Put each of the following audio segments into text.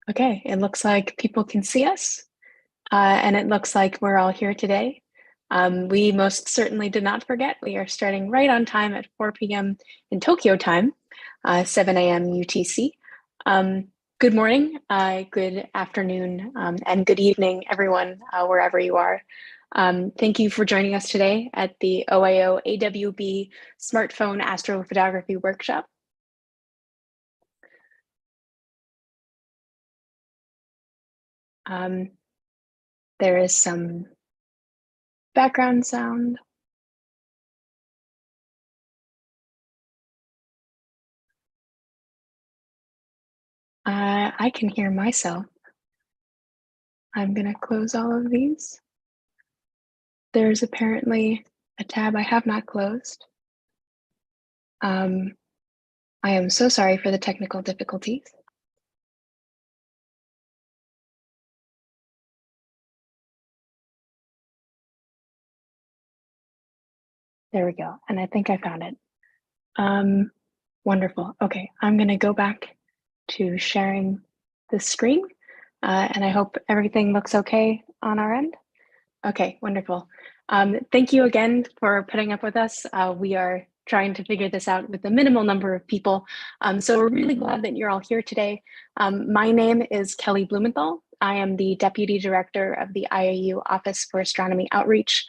Okay, it looks like people can see us, and it looks like we're all here today. We most certainly did not forget. We are starting right on time at 4 p.m. in Tokyo time, 7 a.m. UTC. Good morning, good afternoon, and good evening, everyone, wherever you are. Thank you for joining us today at the OIO AWB Smartphone Astrophotography Workshop. There is some background sound. I can hear myself. I'm going to close all of these. There's apparently a tab I have not closed. I am so sorry for the technical difficulties. There we go. And I think I found it. Wonderful. Okay, I'm going to go back to sharing the screen, and I hope everything looks okay on our end. Okay, wonderful. Thank you again for putting up with us. We are trying to figure this out with a minimal number of people. So we're really glad that you're all here today. My name is Kelly Blumenthal. I am the Deputy Director of the IAU Office for Astronomy Outreach.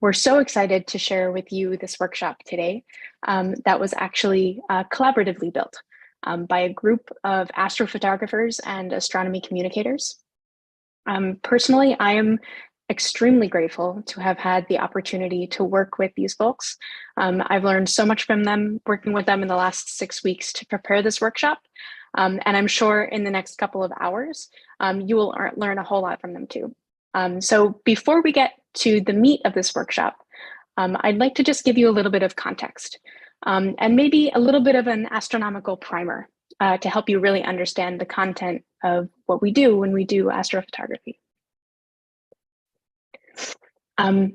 We're so excited to share with you this workshop today that was actually collaboratively built by a group of astrophotographers and astronomy communicators. Personally, I am extremely grateful to have had the opportunity to work with these folks. I've learned so much from them, working with them in the last 6 weeks to prepare this workshop. And I'm sure in the next couple of hours, you will learn a whole lot from them too. So before we get to the meat of this workshop, I'd like to just give you a little bit of context and maybe a little bit of an astronomical primer to help you really understand the content of what we do when we do astrophotography.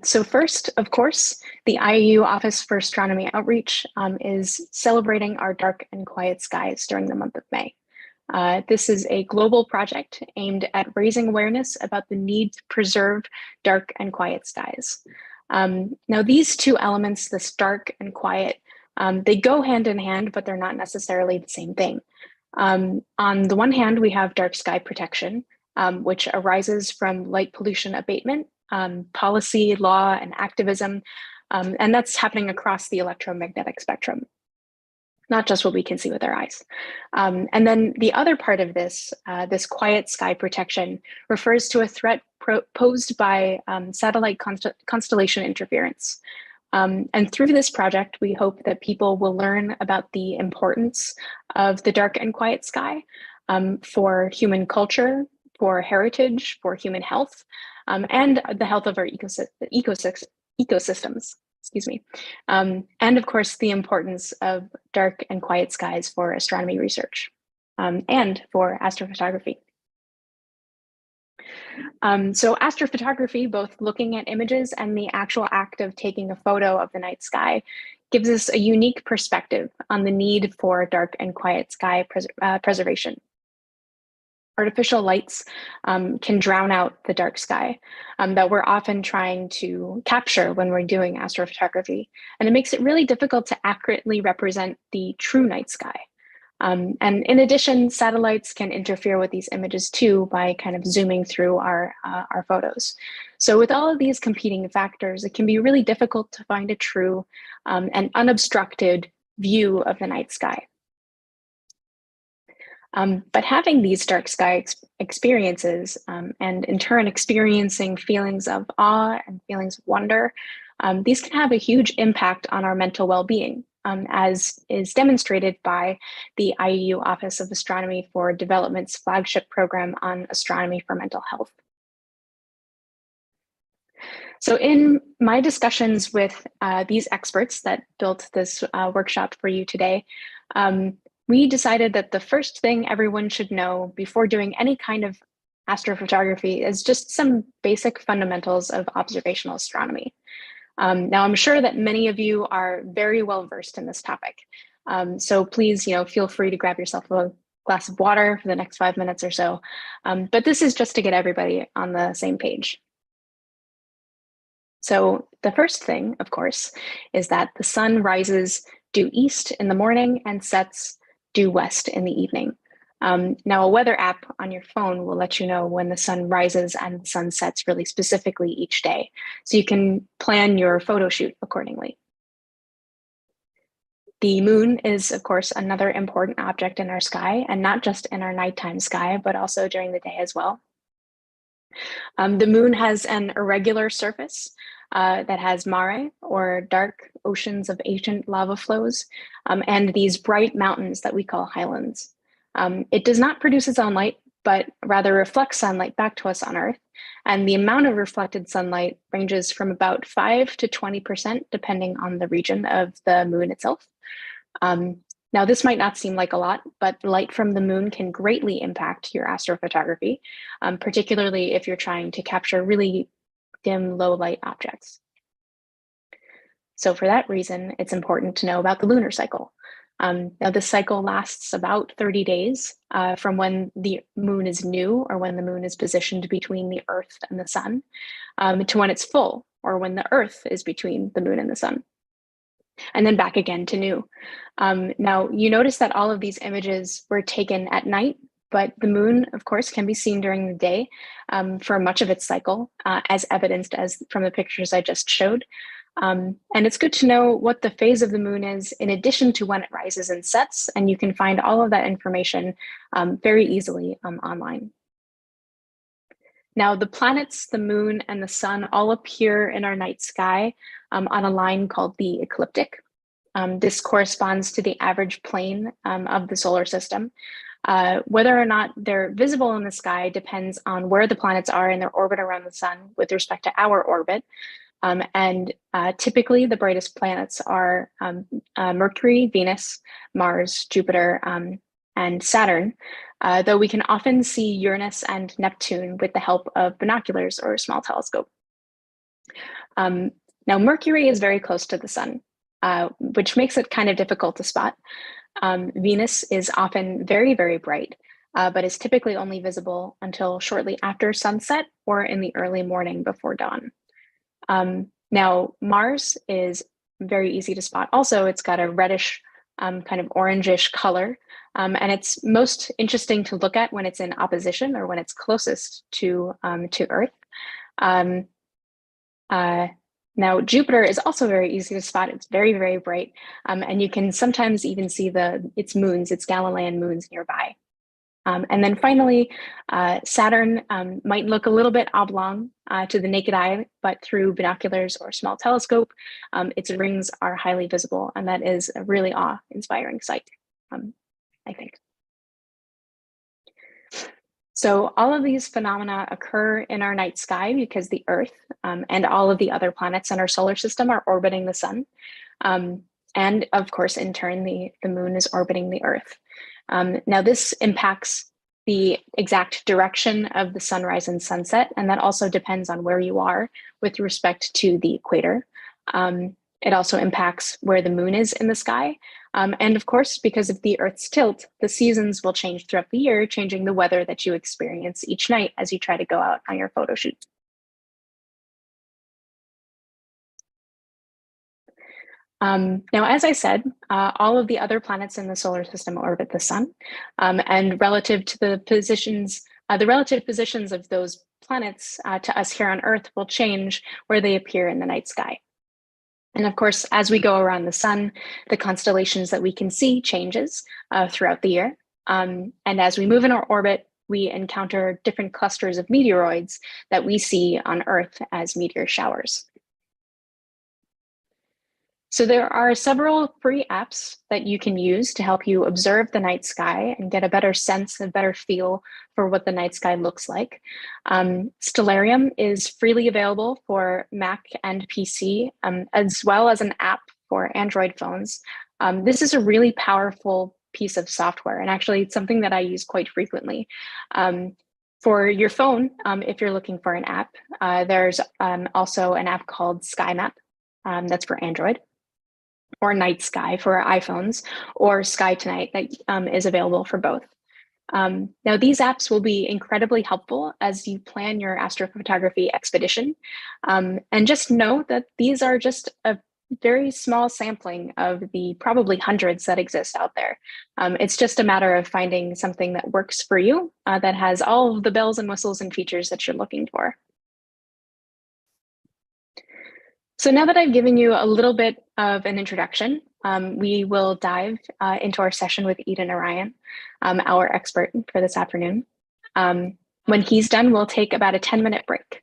So first, of course, the IAU Office for Astronomy Outreach is celebrating our dark and quiet skies during the month of May. This is a global project aimed at raising awareness about the need to preserve dark and quiet skies. Now, these two elements, this dark and quiet, they go hand in hand, but they're not necessarily the same thing. On the one hand, we have dark sky protection, which arises from light pollution abatement, policy, law, and activism, and that's happening across the electromagnetic spectrum, not just what we can see with our eyes. And then the other part of this, this quiet sky protection, refers to a threat posed by satellite constellation interference. And through this project, we hope that people will learn about the importance of the dark and quiet sky for human culture, for heritage, for human health, and the health of our ecosystems, excuse me. And of course, the importance of dark and quiet skies for astronomy research and for astrophotography. So astrophotography, both looking at images and the actual act of taking a photo of the night sky, gives us a unique perspective on the need for dark and quiet sky preservation. Artificial lights can drown out the dark sky that we're often trying to capture when we're doing astrophotography. And it makes it really difficult to accurately represent the true night sky. And in addition, satellites can interfere with these images too by kind of zooming through our photos. So with all of these competing factors, it can be really difficult to find a true and unobstructed view of the night sky. But having these dark sky experiences and in turn experiencing feelings of awe and feelings of wonder, these can have a huge impact on our mental well-being, as is demonstrated by the IAU Office of Astronomy for Development's flagship program on astronomy for mental health. So in my discussions with these experts that built this workshop for you today, we decided that the first thing everyone should know before doing any kind of astrophotography is just some basic fundamentals of observational astronomy. Now, I'm sure that many of you are very well versed in this topic. So please, feel free to grab yourself a glass of water for the next 5 minutes or so. But this is just to get everybody on the same page. So the first thing, of course, is that the sun rises due east in the morning and sets due west in the evening. Now, a weather app on your phone will let you know when the sun rises and the sun sets really specifically each day. So you can plan your photo shoot accordingly. The moon is, of course, another important object in our sky, and not just in our nighttime sky, but also during the day as well. The moon has an irregular surface that has mare, or dark oceans of ancient lava flows, and these bright mountains that we call highlands. It does not produce its own light, but rather reflects sunlight back to us on Earth. And the amount of reflected sunlight ranges from about 5 to 20%, depending on the region of the moon itself. Now, this might not seem like a lot, but light from the moon can greatly impact your astrophotography, particularly if you're trying to capture really dim, low light objects. So for that reason, it's important to know about the lunar cycle. Now, this cycle lasts about 30 days from when the moon is new, or when the moon is positioned between the Earth and the sun, to when it's full, or when the Earth is between the moon and the sun. And then back again to new. Now, you notice that all of these images were taken at night, but the moon, of course, can be seen during the day for much of its cycle, as evidenced as from the pictures I just showed. And it's good to know what the phase of the moon is in addition to when it rises and sets, and you can find all of that information very easily online. Now, the planets, the moon, and the sun all appear in our night sky on a line called the ecliptic. This corresponds to the average plane of the solar system. Whether or not they're visible in the sky depends on where the planets are in their orbit around the sun with respect to our orbit. And typically, the brightest planets are Mercury, Venus, Mars, Jupiter, and Saturn, though we can often see Uranus and Neptune with the help of binoculars or a small telescope. Now, Mercury is very close to the sun, which makes it kind of difficult to spot. Venus is often very, very bright, but is typically only visible until shortly after sunset or in the early morning before dawn. Now, Mars is very easy to spot. Also, it's got a reddish, kind of orangish color, and it's most interesting to look at when it's in opposition or when it's closest to Earth. Now, Jupiter is also very easy to spot. It's very, very bright, and you can sometimes even see its moons, its Galilean moons nearby. And then finally, Saturn might look a little bit oblong to the naked eye, but through binoculars or small telescope, its rings are highly visible, and that is a really awe-inspiring sight, I think. So all of these phenomena occur in our night sky because the Earth and all of the other planets in our solar system are orbiting the sun. And of course, in turn, the moon is orbiting the Earth. Now, this impacts the exact direction of the sunrise and sunset, and that also depends on where you are with respect to the equator. It also impacts where the moon is in the sky. And of course, because of the Earth's tilt, the seasons will change throughout the year, changing the weather that you experience each night as you try to go out on your photo shoot. Now, as I said, all of the other planets in the solar system orbit the sun, and relative to the relative positions of those planets to us here on Earth will change where they appear in the night sky. And of course, as we go around the sun, the constellations that we can see changes throughout the year. And as we move in our orbit, we encounter different clusters of meteoroids that we see on Earth as meteor showers. So there are several free apps that you can use to help you observe the night sky and get a better sense, a better feel for what the night sky looks like. Stellarium is freely available for Mac and PC, as well as an app for Android phones. This is a really powerful piece of software, and actually it's something that I use quite frequently. For your phone, if you're looking for an app, there's also an app called SkyMap, that's for Android, or Night Sky for iPhones, or Sky Tonight that is available for both. Now, these apps will be incredibly helpful as you plan your astrophotography expedition. And just know that these are just a very small sampling of the probably hundreds that exist out there. It's just a matter of finding something that works for you, that has all of the bells and whistles and features that you're looking for. So now that I've given you a little bit of an introduction, we will dive into our session with Eden Orion, our expert for this afternoon. When he's done, we'll take about a 10-minute break.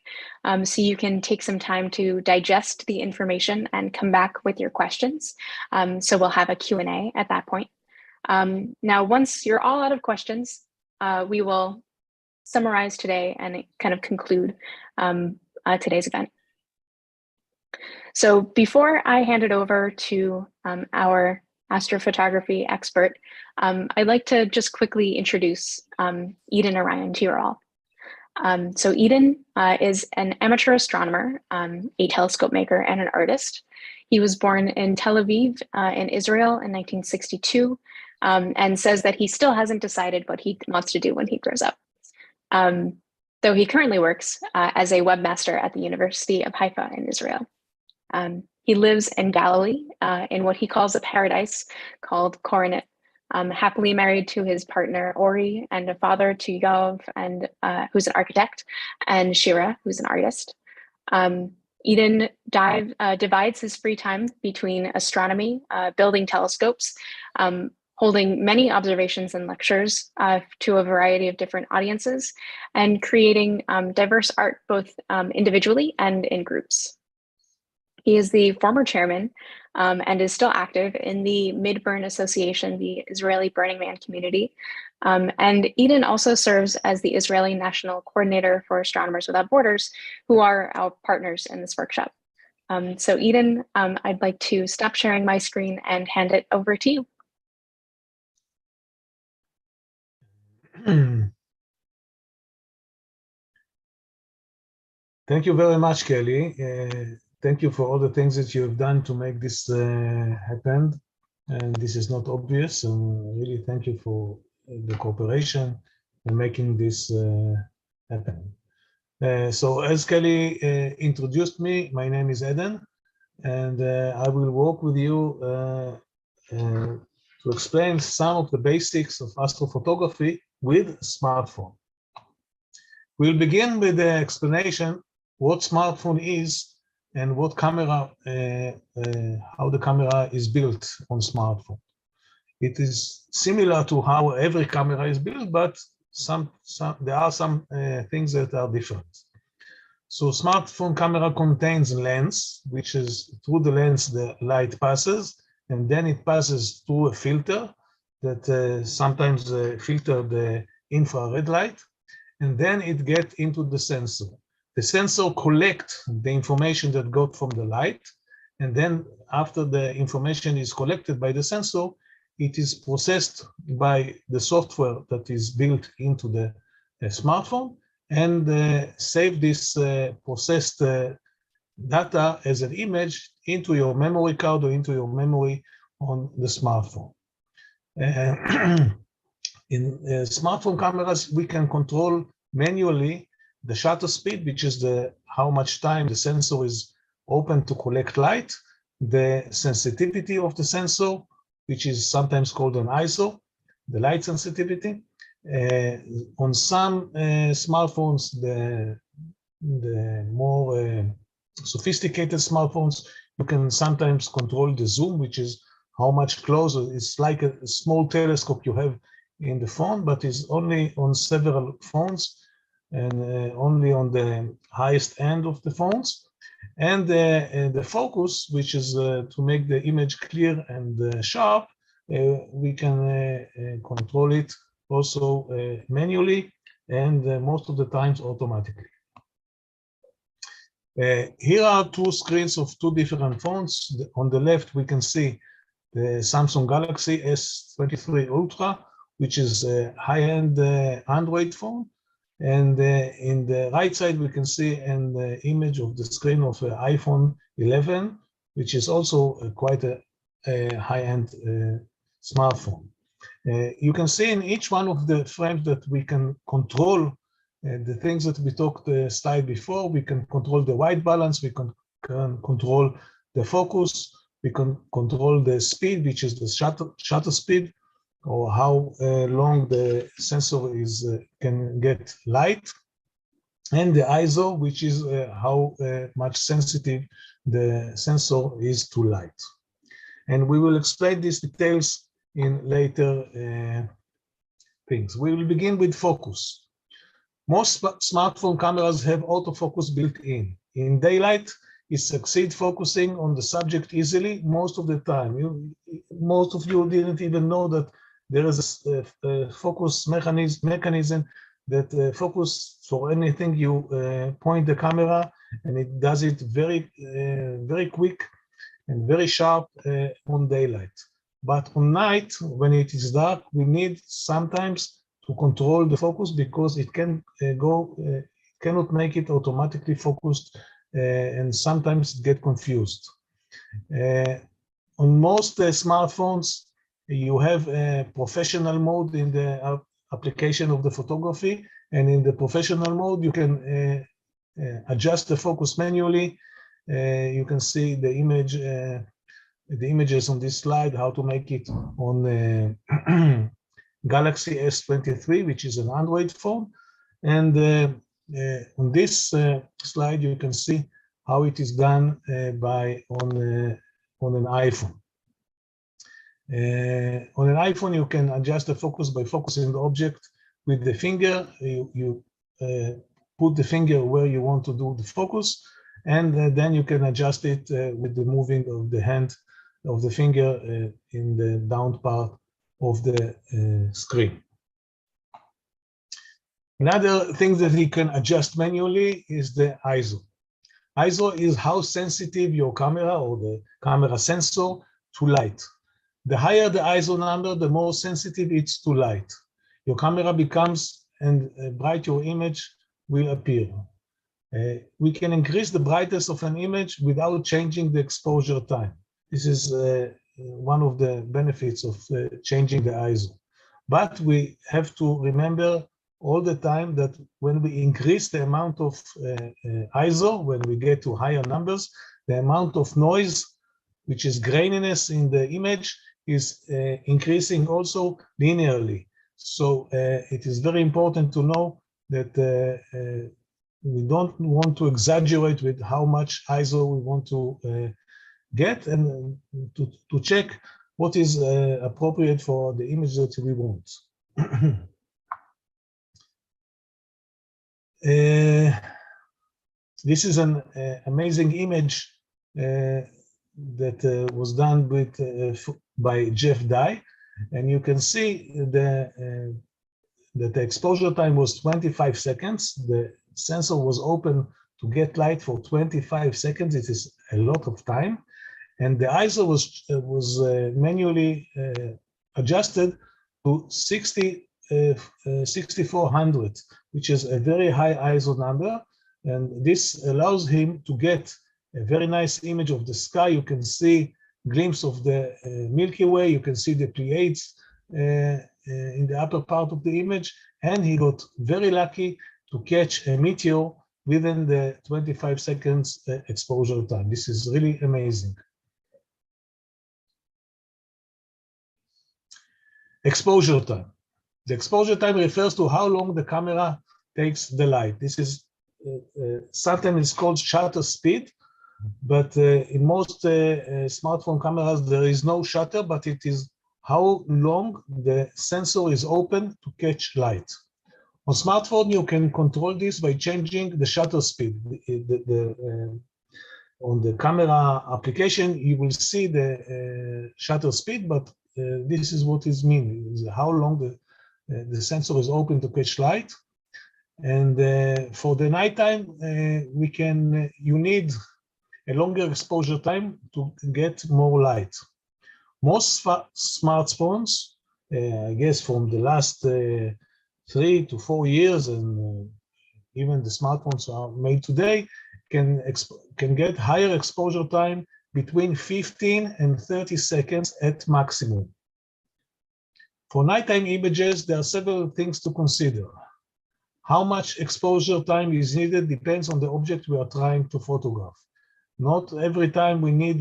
So you can take some time to digest the information and come back with your questions. So we'll have a Q&A at that point. Now, once you're all out of questions, we will summarize today and kind of conclude today's event. So before I hand it over to our astrophotography expert, I'd like to just quickly introduce Eden Orion to you all. So Eden is an amateur astronomer, a telescope maker, and an artist. He was born in Tel Aviv in Israel in 1962, and says that he still hasn't decided what he wants to do when he grows up. Though he currently works as a webmaster at the University of Haifa in Israel. He lives in Galilee in what he calls a paradise called Coronet, happily married to his partner Ori and a father to Yov, and who's an architect, and Shira, who's an artist. Eden divides his free time between astronomy, building telescopes, holding many observations and lectures to a variety of different audiences, and creating diverse art both individually and in groups. He is the former chairman and is still active in the Mid-Burn Association, the Israeli Burning Man community. And Eden also serves as the Israeli National Coordinator for Astronomers Without Borders, who are our partners in this workshop. So Eden, I'd like to stop sharing my screen and hand it over to you. Thank you very much, Kelly. Thank you for all the things that you have done to make this happen. And this is not obvious. So really thank you for the cooperation and making this happen. So as Kelly introduced me, my name is Eden, and I will work with you to explain some of the basics of astrophotography with smartphone. We'll begin with the explanation what smartphone is and what camera, how the camera is built on smartphone. It is similar to how every camera is built, but there are some things that are different. So smartphone camera contains lens, which is through the lens the light passes, and then it passes through a filter that sometimes filter the infrared light, and then it gets into the sensor. The sensor collects the information that got from the light, and then after the information is collected by the sensor, it is processed by the software that is built into the smartphone, and save this processed data as an image into your memory card or into your memory on the smartphone. In smartphone cameras, we can control manually the shutter speed, which is how much time the sensor is open to collect light, the sensitivity of the sensor, which is sometimes called an ISO, the light sensitivity. On some smartphones, the more sophisticated smartphones, you can sometimes control the zoom, which is how much closer. It's like a small telescope you have in the phone, but it's only on several phones and only on the highest end of the phones. And the focus, which is to make the image clear and sharp, we can control it also manually and most of the times automatically. Here are two screens of two different phones. On the left, we can see the Samsung Galaxy S23 Ultra, which is a high-end Android phone. And in the right side, we can see an image of the screen of an iPhone 11, which is also quite a high-end smartphone. You can see in each one of the frames that we can control the things that we talked the slide before. We can control the white balance, we can control the focus, we can control the speed, which is the shutter speed, or how long the sensor is can get light, and the ISO, which is how much sensitive the sensor is to light. And we will explain these details in later things. We will begin with focus. Most smartphone cameras have autofocus built in. In daylight, it succeeds focusing on the subject easily most of the time. Most of you didn't even know that there is a focus mechanism that focus for anything you point the camera, and it does it very quick and very sharp on daylight. But on night, when it is dark, we need sometimes to control the focus because it can cannot make it automatically focused, and sometimes get confused. On most smartphones, you have a professional mode in the application of the photography, and in the professional mode, you can adjust the focus manually. You can see the images on this slide, how to make it on Galaxy S23, which is an Android phone. And on this slide, you can see how it is done on an iPhone. On an iPhone, you can adjust the focus by focusing the object with the finger. You put the finger where you want to do the focus, and then you can adjust it with the moving of the hand, of the finger in the down part of the screen. Another thing that you can adjust manually is the ISO. ISO is how sensitive your camera or the camera sensor to light. The higher the ISO number, the more sensitive it's to light. Your camera becomes, and bright your image will appear. We can increase the brightness of an image without changing the exposure time. This is one of the benefits of changing the ISO. But we have to remember all the time that when we increase the amount of ISO, when we get to higher numbers, the amount of noise, which is graininess in the image, is increasing also linearly. So it is very important to know that we don't want to exaggerate with how much ISO we want to get, and to check what is appropriate for the image that we want. This is an amazing image that was done by Jeff Dye, and you can see that the exposure time was 25 seconds. The sensor was open to get light for 25 seconds. It is a lot of time. And the ISO was manually adjusted to 6400, which is a very high ISO number. And this allows him to get a very nice image of the sky. You can see a glimpse of the Milky Way. You can see the Pleiades in the upper part of the image. And he got very lucky to catch a meteor within the 25 seconds exposure time. This is really amazing. Exposure time. The exposure time refers to how long the camera takes the light. This is sometimes it's called shutter speed, but in most smartphone cameras there is no shutter, but it is how long the sensor is open to catch light. On smartphone, you can control this by changing the shutter speed. On the camera application, you will see the shutter speed, but this is what it means, how long the sensor is open to catch light. And for the nighttime, you need a longer exposure time to get more light. Most smartphones, I guess from the last 3 to 4 years, and even the smartphones are made today, can get higher exposure time between 15 and 30 seconds at maximum. For nighttime images, there are several things to consider. How much exposure time is needed depends on the object we are trying to photograph. Not every time we need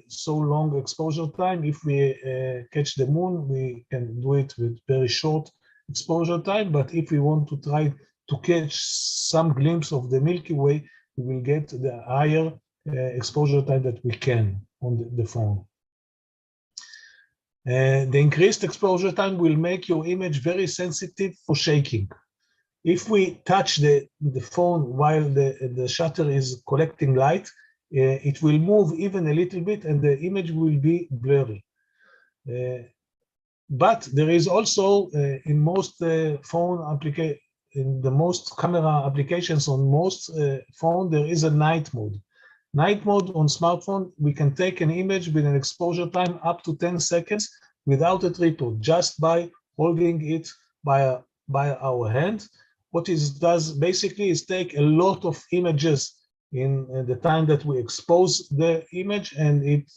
so long exposure time. If we catch the moon, we can do it with very short exposure time. But if we want to try to catch some glimpse of the Milky Way, we will get the higher exposure time that we can on the phone. The increased exposure time will make your image very sensitive for shaking. If we touch the phone while the shutter is collecting light, it will move even a little bit and the image will be blurry. But there is also in most in the most camera applications on most phone, there is a night mode. Night mode on smartphone, we can take an image with an exposure time up to 10 seconds without a tripod, just by holding it by our hand. What it does basically is take a lot of images in the time that we expose the image, and it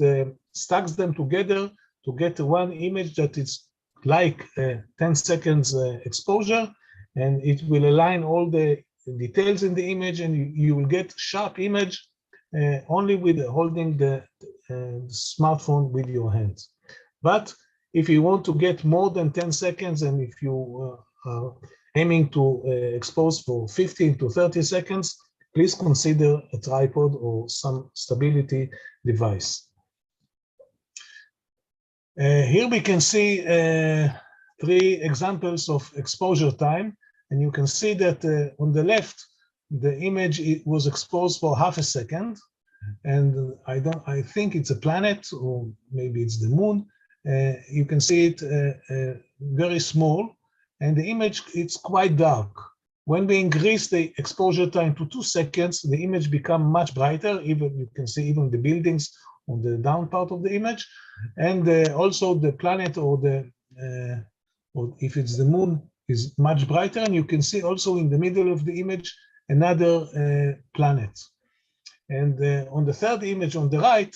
stacks them together to get one image that is like 10 seconds exposure, and it will align all the details in the image, and you will get sharp image only with holding the smartphone with your hands. But if you want to get more than 10 seconds, and if you are aiming to expose for 15 to 30 seconds, please consider a tripod or some stability device. Here we can see 3 examples of exposure time, and you can see that on the left, the image was exposed for half a second, and I think it's a planet, or maybe it's the moon. You can see it very small, and the image, it's quite dark. When we increase the exposure time to 2 seconds, the image becomes much brighter. Even you can see even the buildings on the down part of the image, and also the planet or if it's the moon is much brighter, and you can see also in the middle of the image another planet. And on the third image on the right,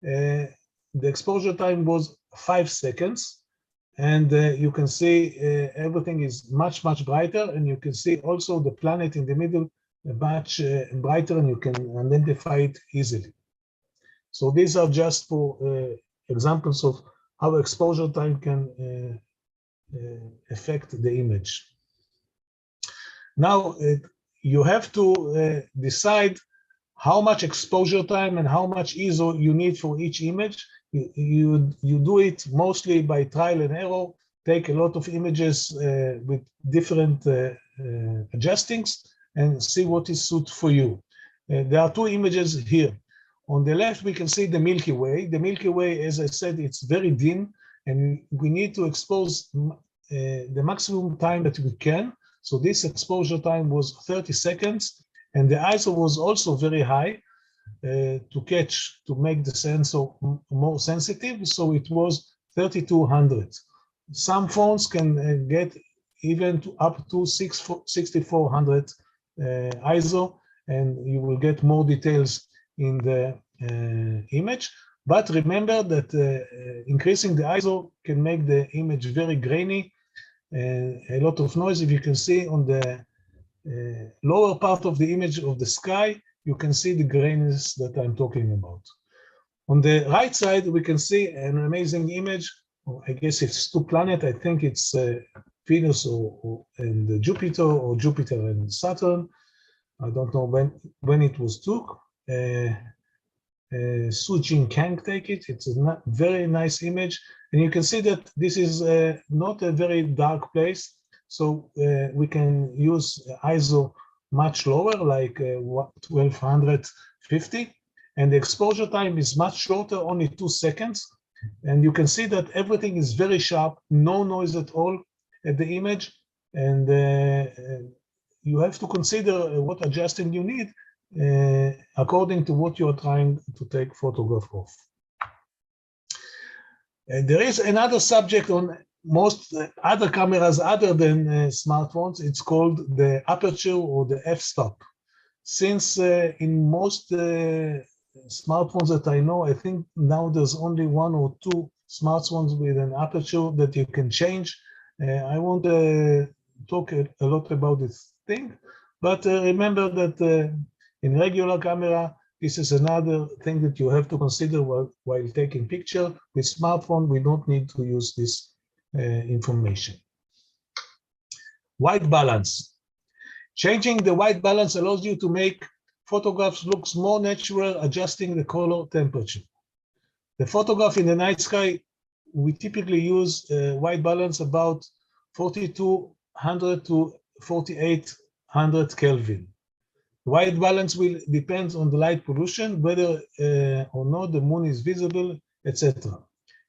the exposure time was 5 seconds, and you can see everything is much brighter, and you can see also the planet in the middle much brighter, and you can identify it easily. So these are just for examples of how exposure time can affect the image. Now you have to decide how much exposure time and how much ISO you need for each image. You do it mostly by trial and error, take a lot of images with different adjustings and see what is suit for you. There are 2 images here. On the left, we can see the Milky Way. The Milky Way, as I said, it's very dim, and we need to expose the maximum time that we can. So this exposure time was 30 seconds, and the ISO was also very high to make the sensor more sensitive. So it was 3200. Some phones can get even up to 6400 ISO, and you will get more details in the image. But remember that increasing the ISO can make the image very grainy, a lot of noise. If you can see on the lower part of the image of the sky, you can see the graininess that I'm talking about. On the right side, we can see an amazing image. I guess it's 2 planets. I think it's Venus and Jupiter, or Jupiter and Saturn. I don't know when it was took. Su Jin Kang take it. It's a very nice image, and you can see that this is not a very dark place, so we can use ISO much lower, like 1250, and the exposure time is much shorter, only 2 seconds, and you can see that everything is very sharp, no noise at all at the image, and you have to consider what adjusting you need according to what you are trying to take photograph of. And there is another subject on most other cameras other than smartphones. It's called the aperture or the f-stop. Since in most smartphones that I know, I think now there's only 1 or 2 smartphones with an aperture that you can change. I won't talk a lot about this thing, but remember that in regular camera, this is another thing that you have to consider while taking picture. With smartphone, we don't need to use this information. White balance. Changing the white balance allows you to make photographs look more natural, adjusting the color temperature. The photograph in the night sky, we typically use white balance about 4200 to 4800 Kelvin. White balance will depend on the light pollution, whether or not the moon is visible, etc.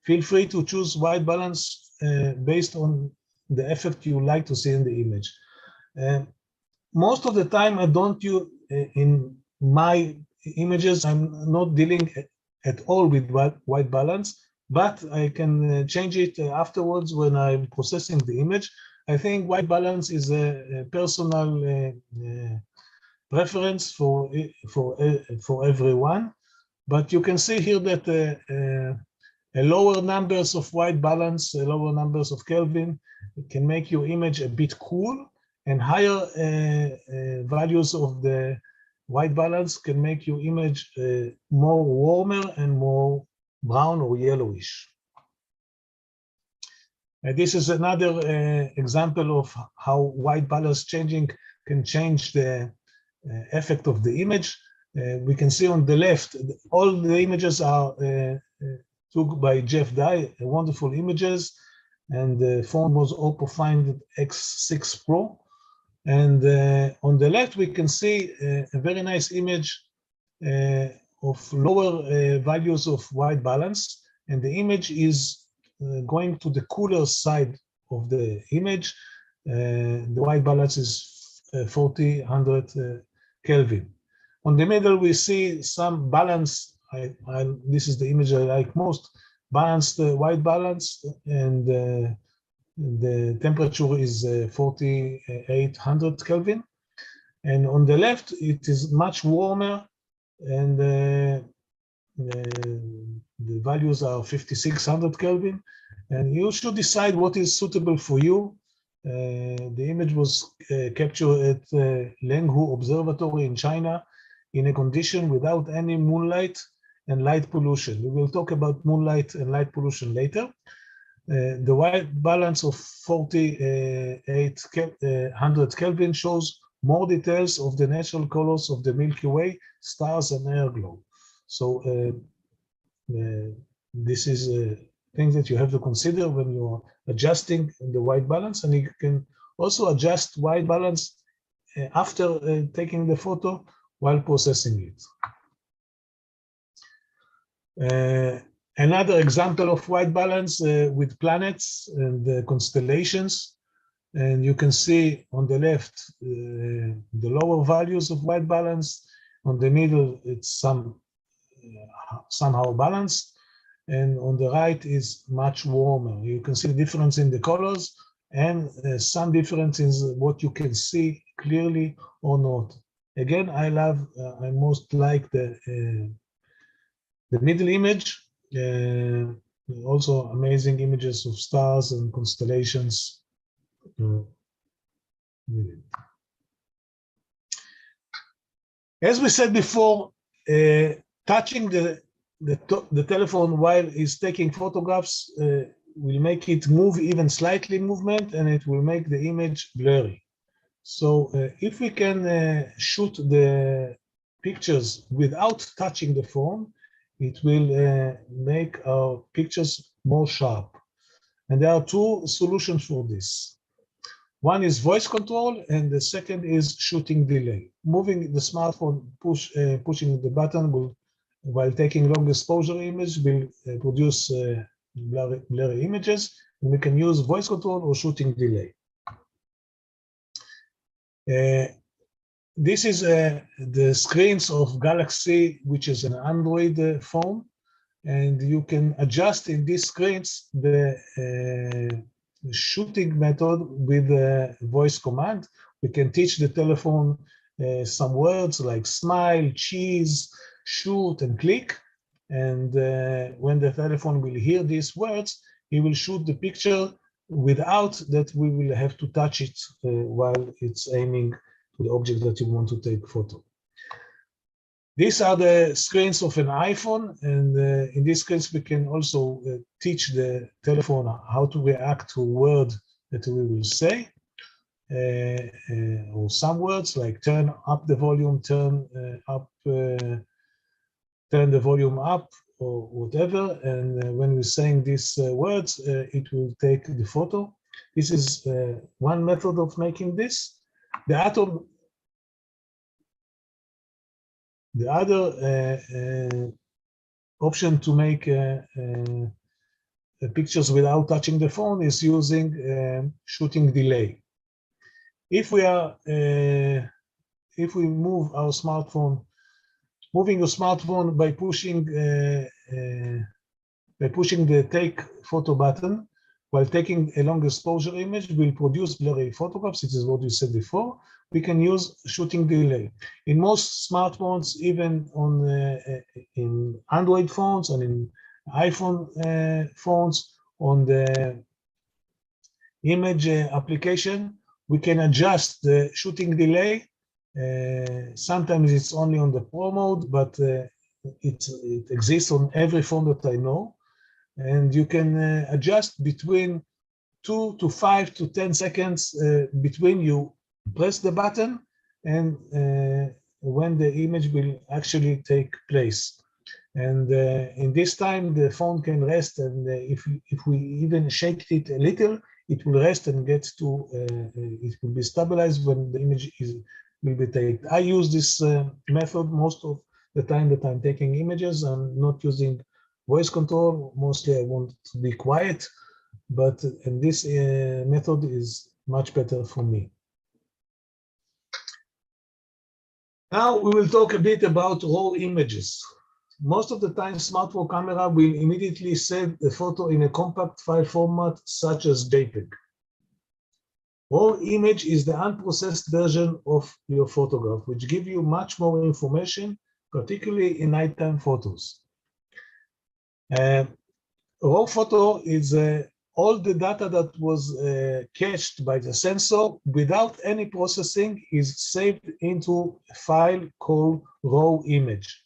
Feel free to choose white balance based on the effect you like to see in the image. Most of the time, I don't use in my images, I'm not dealing at all with white balance, but I can change it afterwards when I'm processing the image. I think white balance is a personal preference for everyone, but you can see here that a lower numbers of white balance, lower numbers of Kelvin can make your image a bit cool, and higher values of the white balance can make your image more warmer and more brown or yellowish. This is another example of how white balance changing can change the effect of the image. We can see on the left, all the images are took by Jeff Dye, wonderful images, and the phone was Oppo Find X6 Pro. And on the left, we can see a very nice image of lower values of white balance, and the image is going to the cooler side of the image. The white balance is 4000 Kelvin. On the middle, we see some balance. This is the image I like most. Balanced white balance, and the temperature is 4800 Kelvin. And on the left, it is much warmer, and the values are 5600 Kelvin. And you should decide what is suitable for you. The image was captured at Lenghu Observatory in China in a condition without any moonlight and light pollution. We will talk about moonlight and light pollution later. The white balance of 4800 Kelvin shows more details of the natural colors of the Milky Way, stars, and air glow. So this is a thing that you have to consider when you are adjusting the white balance, and you can also adjust white balance after taking the photo while processing it. Another example of white balance with planets and constellations. And you can see on the left the lower values of white balance. On the middle, it's somehow balanced. And on the right is much warmer. You can see the difference in the colors and some difference in what you can see clearly or not. Again, I most like the middle image. Also amazing images of stars and constellations. As we said before, touching the telephone while it's taking photographs will make it move even slightly movement, and it will make the image blurry. So if we can shoot the pictures without touching the phone, it will make our pictures more sharp. And there are two solutions for this. One is voice control, and the second is shooting delay. Moving the smartphone, pushing the button while taking long exposure image will produce blurry images, and we can use voice control or shooting delay. This is the screens of Galaxy, which is an Android phone, and you can adjust in these screens the shooting method with a voice command. We can teach the telephone some words like smile, cheese, shoot, and click, and when the telephone will hear these words, he will shoot the picture without that we will have to touch it while it's aiming to the object that you want to take photo. These are the screens of an iPhone, and in these screens we can also teach the telephone how to react to a word that we will say, or some words like turn up the volume, turn the volume up, or whatever. And when we're saying these words, it will take the photo. This is one method of making this. The other option to make pictures without touching the phone is using shooting delay. If we move our smartphone, moving your smartphone by pushing the take photo button while taking a long exposure image will produce blurry photographs. This is what we said before. We can use shooting delay. In most smartphones, even on in Android phones and in iPhone phones, on the image application, we can adjust the shooting delay. Sometimes it's only on the Pro mode, but it exists on every phone that I know. And you can adjust between 2 to 5 to 10 seconds between you press the button and when the image will actually take place. And in this time, the phone can rest, and if we even shake it a little, it will rest and get to, it will be stabilized when the image will be taken. I use this method most of the time that I'm taking images. I'm not using voice control. Mostly I want to be quiet, but and this method is much better for me. Now we will talk a bit about raw images. Most of the time, smartphone camera will immediately save the photo in a compact file format such as JPEG. Raw image is the unprocessed version of your photograph, which gives you much more information, particularly in nighttime photos. Raw photo is all the data that was cached by the sensor without any processing is saved into a file called raw image.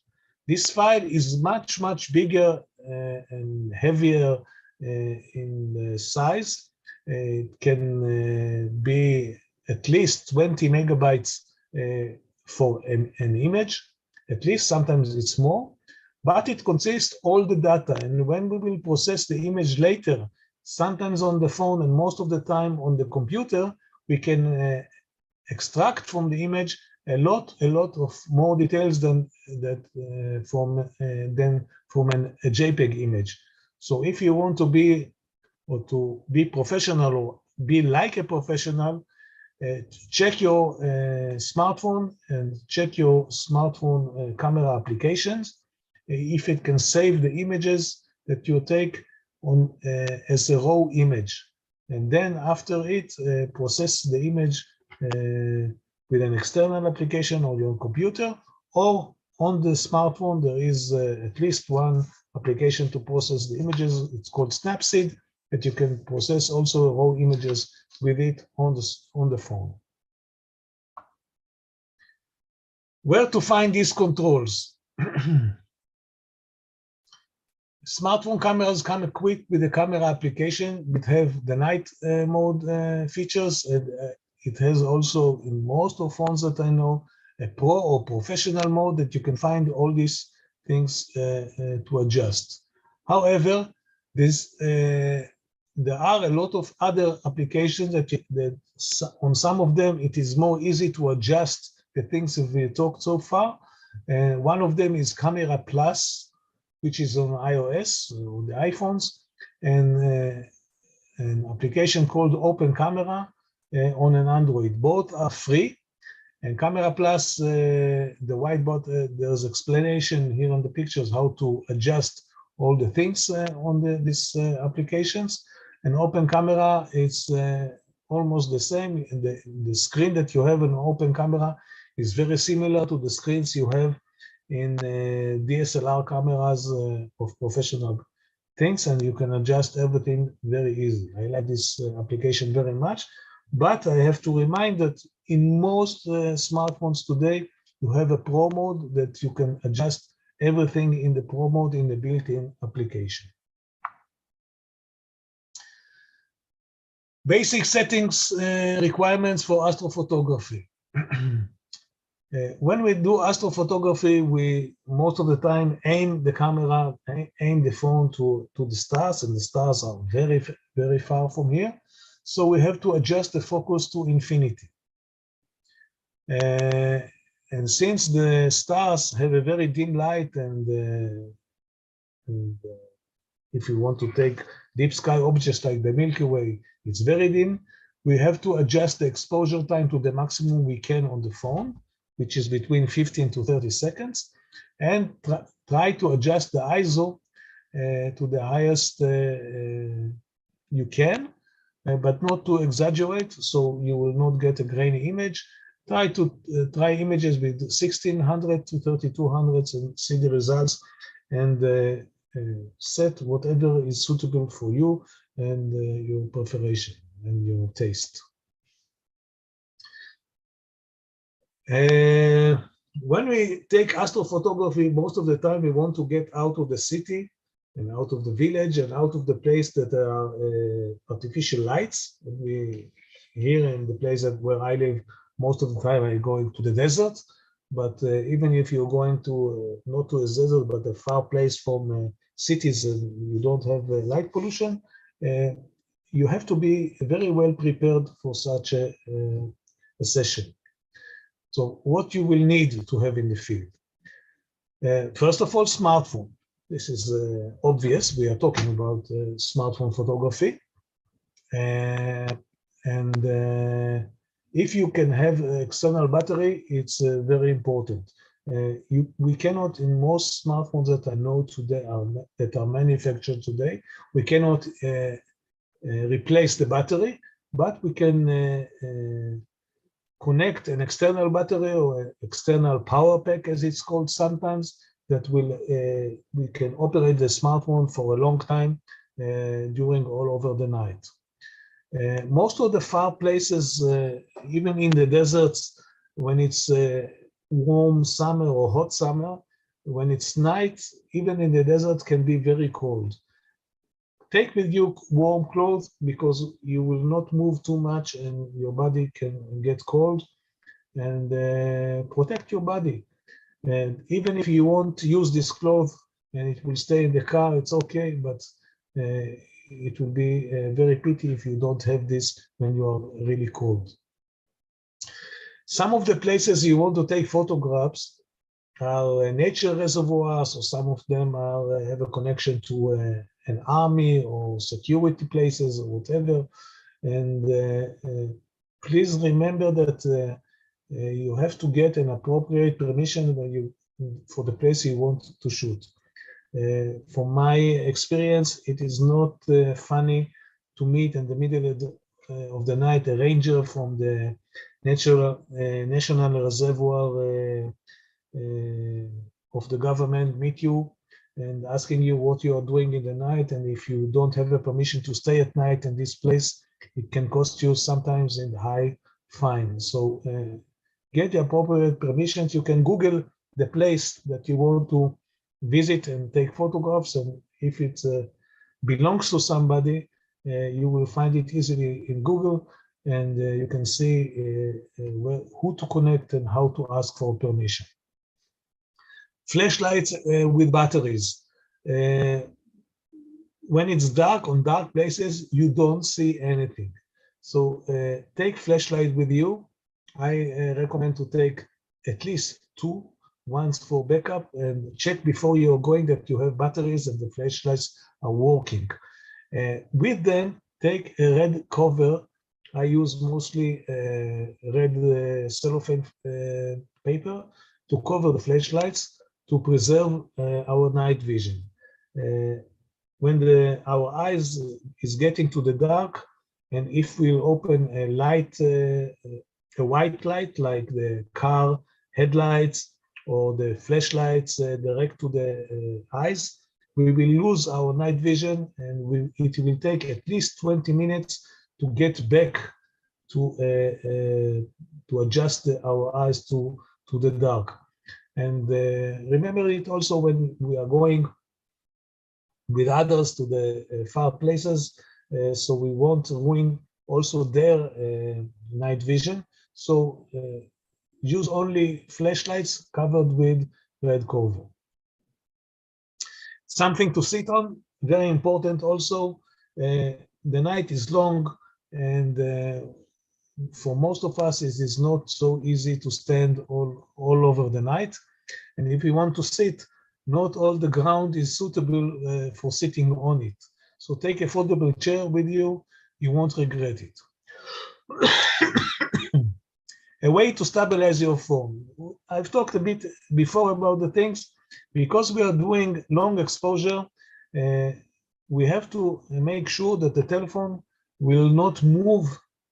This file is much, much bigger and heavier in size. It can be at least 20 megabytes for an image, at least, sometimes it's more, but it consists all the data. And when we will process the image later, sometimes on the phone and most of the time on the computer, we can extract from the image a lot of more details than from a JPEG image. So if you want to be professional or be like a professional, check your smartphone and check your smartphone camera applications if it can save the images that you take on as a raw image, and then after it process the image with an external application or your computer, or on the smartphone there is at least one application to process the images. It's called Snapseed, that you can process also raw images with it on the phone. Where to find these controls? Smartphone cameras come equipped with a camera application that have the night mode features. It has also, in most of phones that I know, a pro or professional mode that you can find all these things to adjust. However, there are a lot of other applications that on some of them it is more easy to adjust the things that we talked so far. One of them is Camera Plus, which is on iOS, or the iPhones, and an application called Open Camera on an Android. Both are free, and Camera Plus, the whiteboard, there's explanation here on the pictures how to adjust all the things on these applications. And Open Camera, it's almost the same. The screen that you have in Open Camera is very similar to the screens you have in DSLR cameras of professional things, and you can adjust everything very easy. I like this application very much, but I have to remind that in most smartphones today, you have a Pro mode that you can adjust everything in the Pro mode in the built-in application. Basic settings requirements for astrophotography. When we do astrophotography, we most of the time aim the camera, aim the phone to the stars, and the stars are very, very far from here. So we have to adjust the focus to infinity. And since the stars have a very dim light, and if you want to take deep sky objects like the Milky Way, it's very dim, we have to adjust the exposure time to the maximum we can on the phone, which is between 15 to 30 seconds, and try to adjust the ISO to the highest you can, but not to exaggerate, so you will not get a grainy image. Try images with 1600 to 3200 and see the results, and set whatever is suitable for you and your preparation and your taste. When we take astrophotography, most of the time we want to get out of the city and out of the village and out of the place that are artificial lights. And we here in the place where I live, most of the time I'm going to the desert. But even if you're going to not to a desert, but a far place from cities, and you don't have light pollution, you have to be very well prepared for such a session. So what you will need to have in the field. First of all, smartphone. This is obvious. We are talking about smartphone photography. And if you can have external battery, it's very important. We cannot, in most smartphones that I know today, that are manufactured today, we cannot replace the battery, but we can connect an external battery or an external power pack, as it's called sometimes, that will we can operate the smartphone for a long time during all over the night. Most of the far places, even in the deserts, when it's warm summer or hot summer, when it's night, even in the desert can be very cold. Take with you warm clothes, because you will not move too much and your body can get cold, and protect your body. And even if you won't use this cloth and it will stay in the car, it's okay, but it will be very pity if you don't have this when you are really cold. Some of the places you want to take photographs are nature reservoirs, or some of them have a connection to an army or security places or whatever. And please remember that you have to get an appropriate permission when for the place you want to shoot. From my experience, it is not funny to meet in the middle of the night a ranger from the National Reservoir of the government meet you and asking you what you are doing in the night, and if you don't have a permission to stay at night in this place, it can cost you sometimes in high fine. So get the appropriate permissions. You can Google the place that you want to visit and take photographs, and if it belongs to somebody, you will find it easily in Google, and you can see who to connect and how to ask for permission. Flashlights with batteries. When it's dark on dark places, you don't see anything. So take flashlight with you. I recommend to take at least 2, once for backup, and check before you're going that you have batteries and the flashlights are working. With them, take a red cover. I use mostly red cellophane paper to cover the flashlights to preserve our night vision. When our eyes is getting to the dark, and if we open a light, a white light like the car headlights or the flashlights direct to the eyes, we will lose our night vision, and it will take at least 20 minutes to get back to adjust our eyes to the dark. And remember it also when we are going with others to the far places, so we won't ruin also their night vision. So use only flashlights covered with red cover. Something to sit on, very important also. The night is long, and for most of us, it is not so easy to stand all over the night. And if you want to sit, not all the ground is suitable for sitting on it. So take a foldable chair with you, you won't regret it. A way to stabilize your phone. I've talked a bit before about the things. Because we are doing long exposure, we have to make sure that the telephone will not move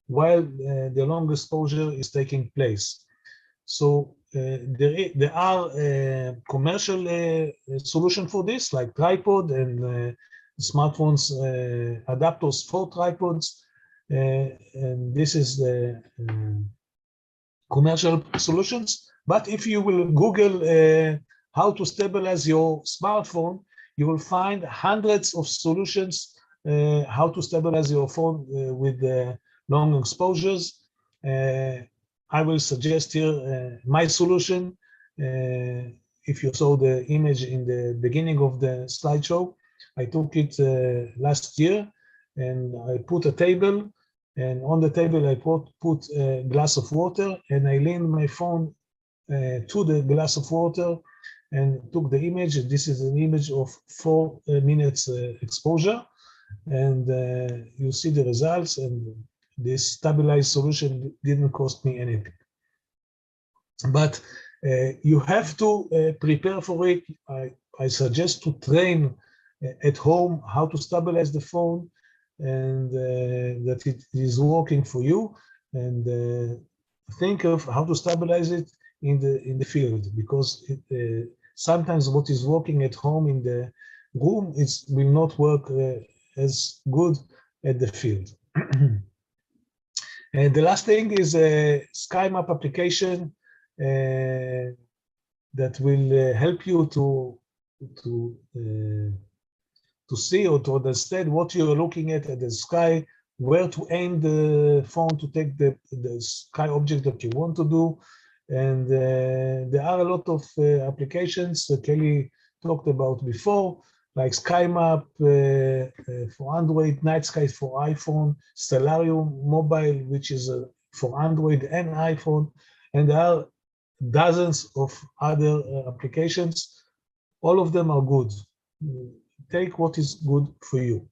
while the long exposure is taking place. So there are commercial solutions for this, like tripod and smartphones adapters for tripods, and this is the commercial solutions. But if you will Google how to stabilize your smartphone, you will find hundreds of solutions how to stabilize your phone with long exposures. I will suggest here my solution. If you saw the image in the beginning of the slideshow, I took it last year, and I put a table, and on the table I put a glass of water, and I leaned my phone to the glass of water and took the image. This is an image of 4 minutes exposure, and you see the results, and this stabilized solution didn't cost me anything. But you have to prepare for it. I suggest to train at home how to stabilize the phone, and that it is working for you, and think of how to stabilize it in the field, because sometimes what is working at home in the room will not work as good at the field. And the last thing is a SkyMap application that will help you to see or to understand what you're looking at the sky, where to aim the phone to take the sky object that you want to do. And there are a lot of applications that Kelly talked about before, like SkyMap for Android, Night Sky for iPhone, Stellarium Mobile, which is for Android and iPhone. And there are dozens of other applications. All of them are good. Take what is good for you.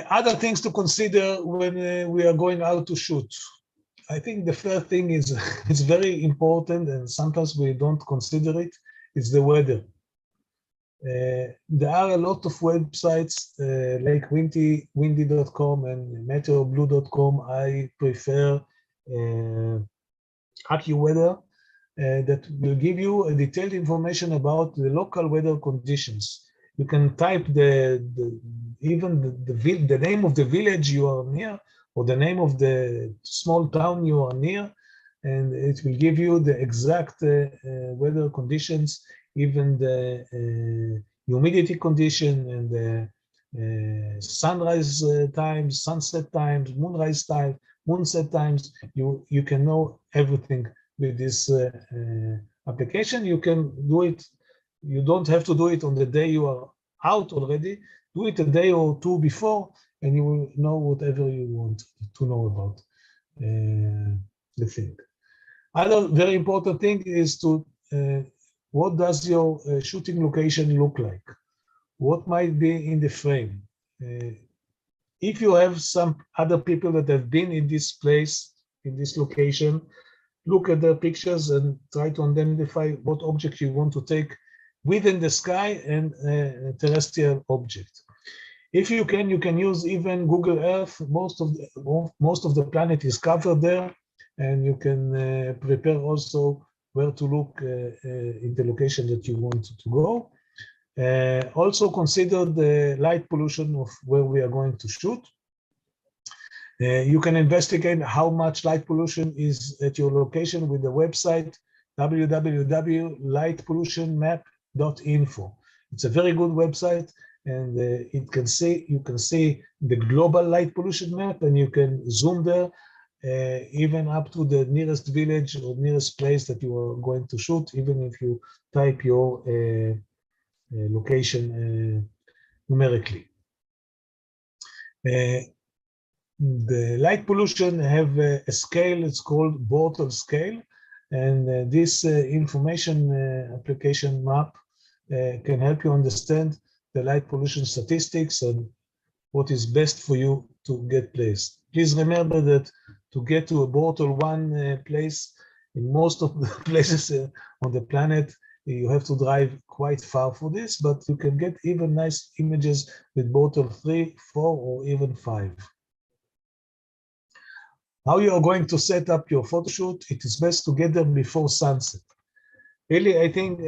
Other things to consider when we are going out to shoot. I think the first thing is it's very important, and sometimes we don't consider it. It's the weather. There are a lot of websites like windy.com and meteorblue.com. I prefer AccuWeather that will give you detailed information about the local weather conditions. You can type even the name of the village you are near, or the name of the small town you are near, and it will give you the exact weather conditions, even the humidity condition, and the sunrise times, sunset times, moonrise times, moonset times. You can know everything with this application. You can do it. You don't have to do it on the day you are out already. Do it a day or two before, and you will know whatever you want to know about the thing. Other very important thing is to what does your shooting location look like? What might be in the frame? If you have some other people that have been in this place, in this location, look at the pictures and try to identify what object you want to take within the sky and a terrestrial object. If you can use even Google Earth. Most of the planet is covered there, and you can prepare also where to look in the location that you want to go. Also consider the light pollution of where we are going to shoot. You can investigate how much light pollution is at your location with the website www.lightpollutionmap.info. It's a very good website, and you can see the global light pollution map, and you can zoom there even up to the nearest village or nearest place that you are going to shoot, even if you type your location numerically. The light pollution have a scale, it's called Bortle scale, and this information application map can help you understand the light pollution statistics and what is best for you to get placed. Please remember that to get to a Bortle 1 place, in most of the places on the planet, you have to drive quite far for this, but you can get even nice images with Bortle 3, 4, or even 5. How you are going to set up your photo shoot? It is best to get them before sunset. Really, I think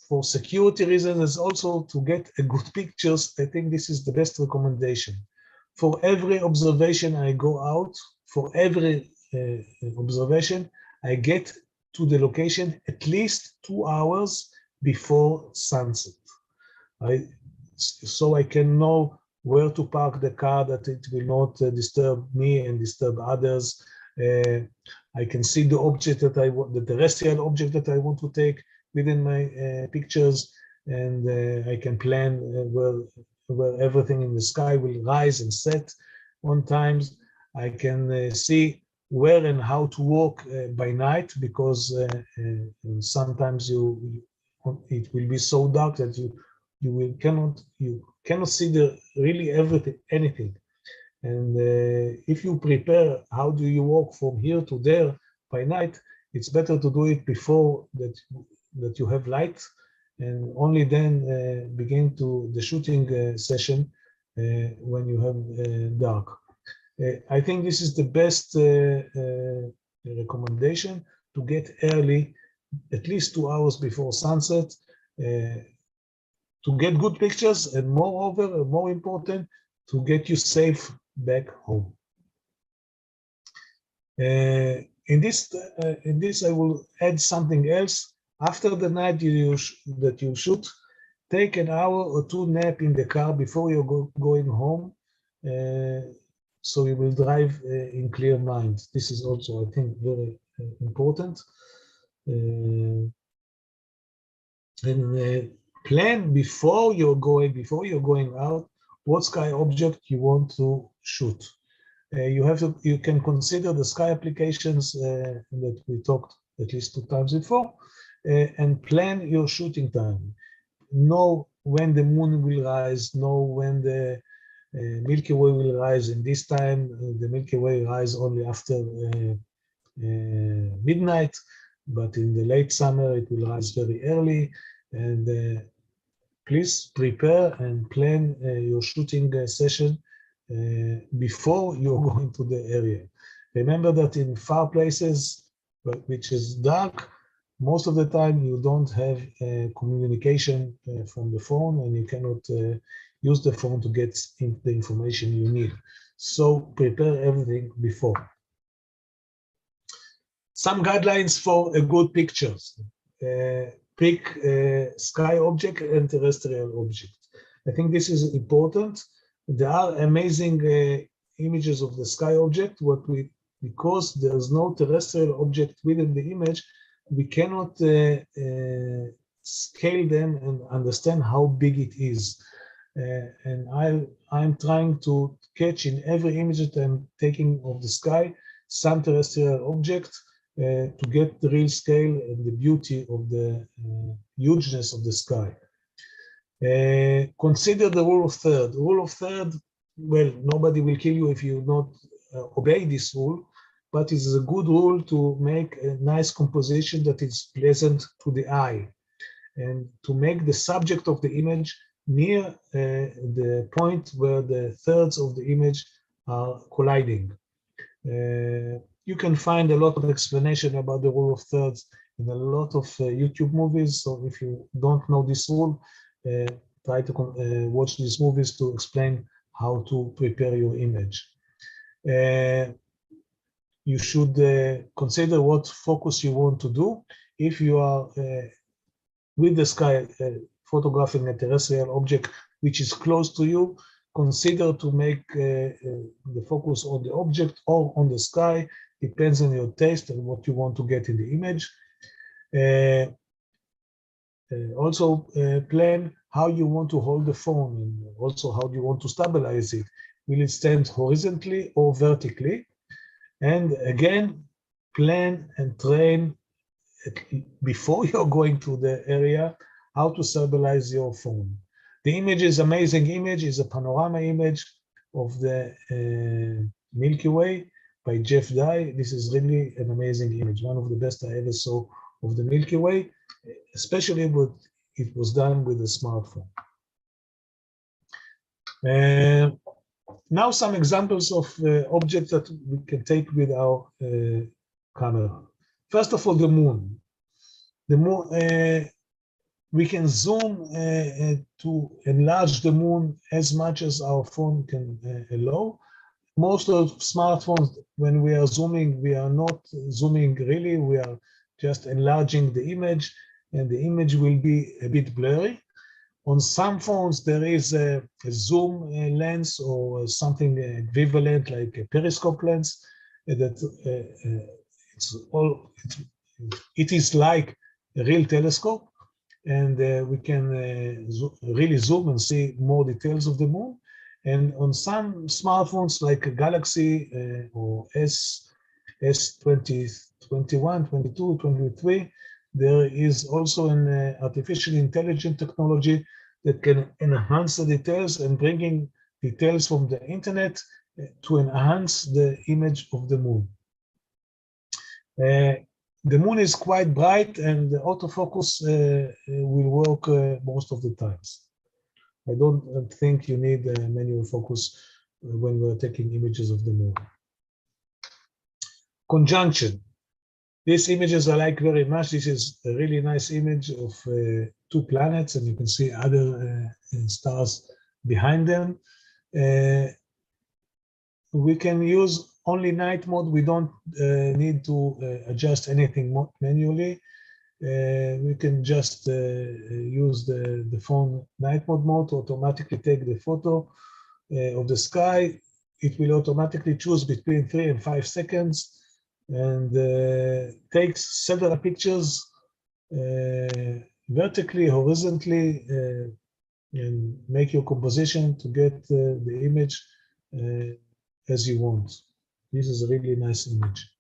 for security reasons, also to get a good pictures, I think this is the best recommendation. For every observation I go out, for every observation, I get to the location at least 2 hours before sunset. So I can know where to park the car, that it will not disturb me and disturb others. I can see the object that I want, the terrestrial object that I want to take within my pictures, and I can plan where everything in the sky will rise and set on times. I can see where and how to walk by night, because sometimes it will be so dark that you cannot see really anything. And if you prepare how do you walk from here to there by night, it's better to do it before that you have light, and only then begin to the shooting session when you have dark. I think this is the best recommendation, to get early, at least 2 hours before sunset, to get good pictures, and moreover, more important, to get you safe back home. In this, I will add something else. After the night that you shoot, take an hour or 2 nap in the car before you're going home, so you will drive in clear mind. This is also, I think, very important. And plan before you're going out, what sky object you want to shoot. You can consider the sky applications that we talked at least 2 times before, and plan your shooting time. Know when the moon will rise, know when the Milky Way will rise. In this time, the Milky Way rise only after midnight, but in the late summer, it will rise very early. And please prepare and plan your shooting session before you're going to the area. Remember that in far places, which is dark, most of the time you don't have communication from the phone, and you cannot use the phone to get the information you need. So prepare everything before. Some guidelines for a good pictures. Pick sky object and terrestrial object. I think this is important. There are amazing images of the sky object. Because there's no terrestrial object within the image, we cannot scale them and understand how big it is. And I'm trying to catch in every image that I'm taking of the sky some terrestrial object to get the real scale and the beauty of the hugeness of the sky. Consider the rule of third. Rule of third, well, nobody will kill you if you not obey this rule, but it's a good rule to make a nice composition that is pleasant to the eye, and to make the subject of the image near the point where the thirds of the image are colliding. You can find a lot of explanation about the rule of thirds in a lot of YouTube movies. So if you don't know this rule, try to watch these movies to explain how to prepare your image. You should consider what focus you want to do. If you are with the sky photographing a terrestrial object which is close to you, consider to make the focus on the object or on the sky. Depends on your taste and what you want to get in the image. Also plan how you want to hold the phone, and also how do you want to stabilize it. Will it stand horizontally or vertically? And again, plan and train before you're going to the area how to stabilize your phone. The image is amazing image, is a panorama image of the Milky Way by Jeff Dye. This is really an amazing image, one of the best I ever saw of the Milky Way, especially when it was done with a smartphone. Now some examples of objects that we can take with our camera. First of all, the moon. The moon, we can zoom to enlarge the moon as much as our phone can allow. Most of smartphones, when we are zooming, we are not zooming really, we are just enlarging the image, and the image will be a bit blurry. On some phones, there is a zoom lens or something equivalent like a periscope lens that it is like a real telescope, and we can really zoom and see more details of the moon. And on some smartphones like Galaxy or S20, 21, 22, 23, there is also an artificial intelligence technology that can enhance the details and bringing details from the internet to enhance the image of the moon. The moon is quite bright, and the autofocus will work most of the times. I don't think you need a manual focus when we're taking images of the moon. Conjunction. These images I like very much. This is a really nice image of two planets, and you can see other stars behind them. We can use only night mode. We don't need to adjust anything manually. We can just use the phone night mode to automatically take the photo of the sky. It will automatically choose between 3 and 5 seconds and takes several pictures vertically, horizontally, and make your composition to get the image as you want. This is a really nice image.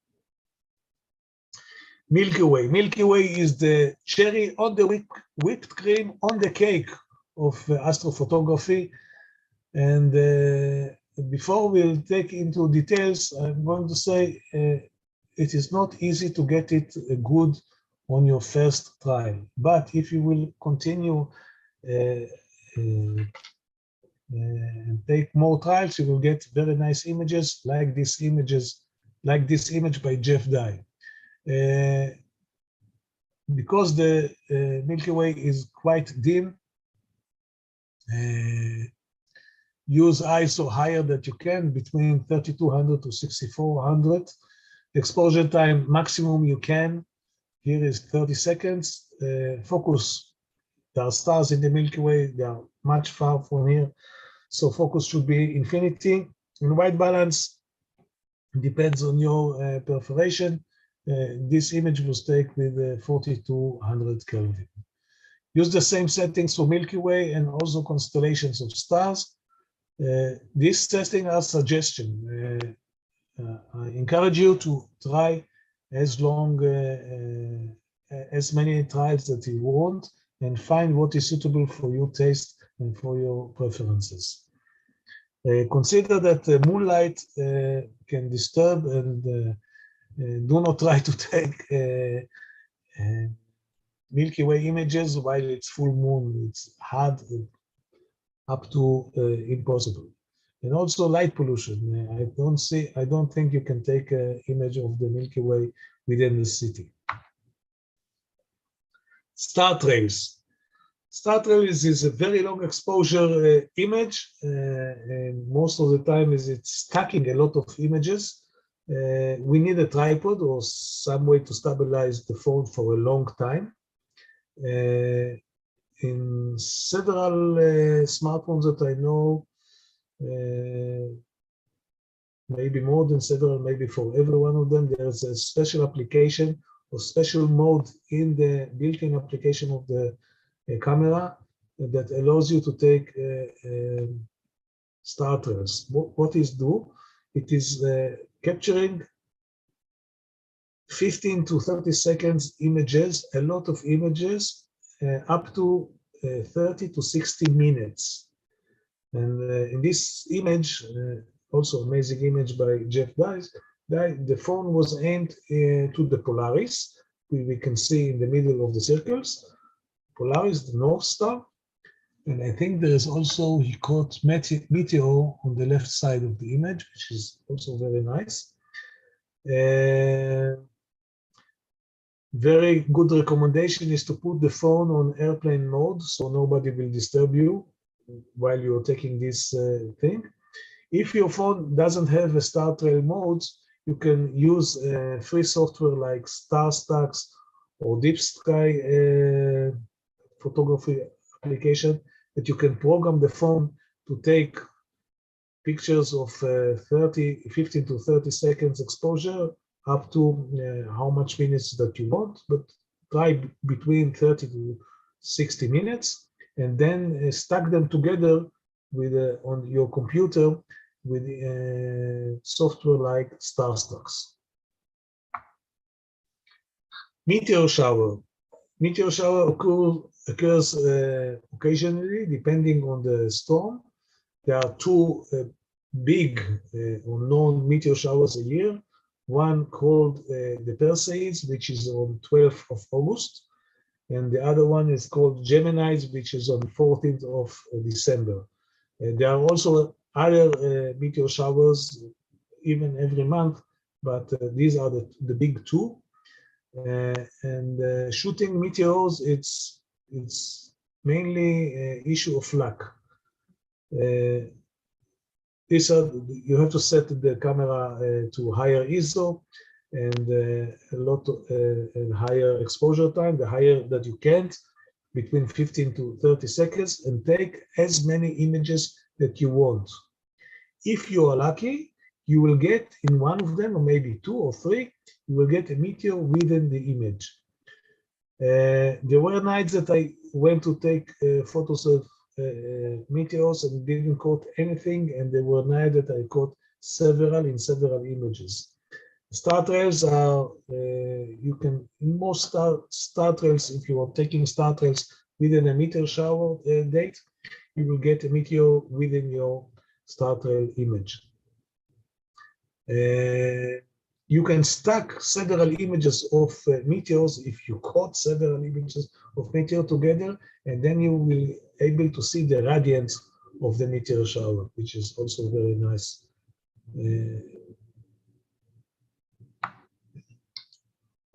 Milky Way. Milky Way is the cherry on the whipped cream on the cake of astrophotography. And before we'll take into details, I'm going to say it is not easy to get it good on your first try. But if you will continue and take more trials, you will get very nice images like this image by Jeff Dye. Because the Milky Way is quite dim, use ISO higher that you can, between 3200 to 6400. Exposure time maximum you can, here is 30 seconds. Focus, there are stars in the Milky Way, they are much far from here, so focus should be infinity. In white balance, depends on your perforation. This image was taken with 4200 Kelvin. Use the same settings for Milky Way and also constellations of stars. These settings are suggestion. I encourage you to try as many trials that you want and find what is suitable for your taste and for your preferences. Consider that moonlight can disturb, and do not try to take Milky Way images while it's full moon. It's hard, up to impossible. And also light pollution. I don't think you can take an image of the Milky Way within the city. Star trails. Star trails is a very long exposure image, and most of the time it's stacking a lot of images. We need a tripod or some way to stabilize the phone for a long time. In several smartphones that I know, maybe more than several, maybe for every one of them, there's a special application or special mode in the built-in application of the camera that allows you to take star trails. What is do? It is capturing 15 to 30 seconds images, a lot of images, up to 30 to 60 minutes. And in this image, also amazing image by Jeff Dye, the phone was aimed to the Polaris. We can see in the middle of the circles, Polaris, the North Star. And I think there is also, he caught meteor on the left side of the image, which is also very nice. Very good recommendation is to put the phone on airplane mode so nobody will disturb you while you're taking this thing. If your phone doesn't have a star trail mode, you can use free software like StarStax or Deep Sky photography application that you can program the phone to take pictures of 15 to 30 seconds exposure up to how much minutes that you want, but try between 30 to 60 minutes, and then stack them together with on your computer with software like StarStax. Meteor shower. Meteor shower occurs occasionally, depending on the storm. There are two big or known meteor showers a year. One called the Perseids, which is on 12th of August, and the other one is called Geminis, which is on 14th of December. There are also other meteor showers, even every month, but these are the big two. And shooting meteors, it's mainly an issue of luck. You have to set the camera to higher ISO and a lot of higher exposure time, the higher that you can, between 15 to 30 seconds, and take as many images that you want. If you are lucky, you will get in one of them, or maybe two or three, you will get a meteor within the image. There were nights that I went to take photos of meteors and didn't caught anything, and there were nights that I caught several images. Star trails are, you can, in most star trails, if you are taking star trails within a meteor shower date, you will get a meteor within your star trail image. You can stack several images of meteors if you caught several images of meteor together, and then you will be able to see the radiance of the meteor shower, which is also very nice.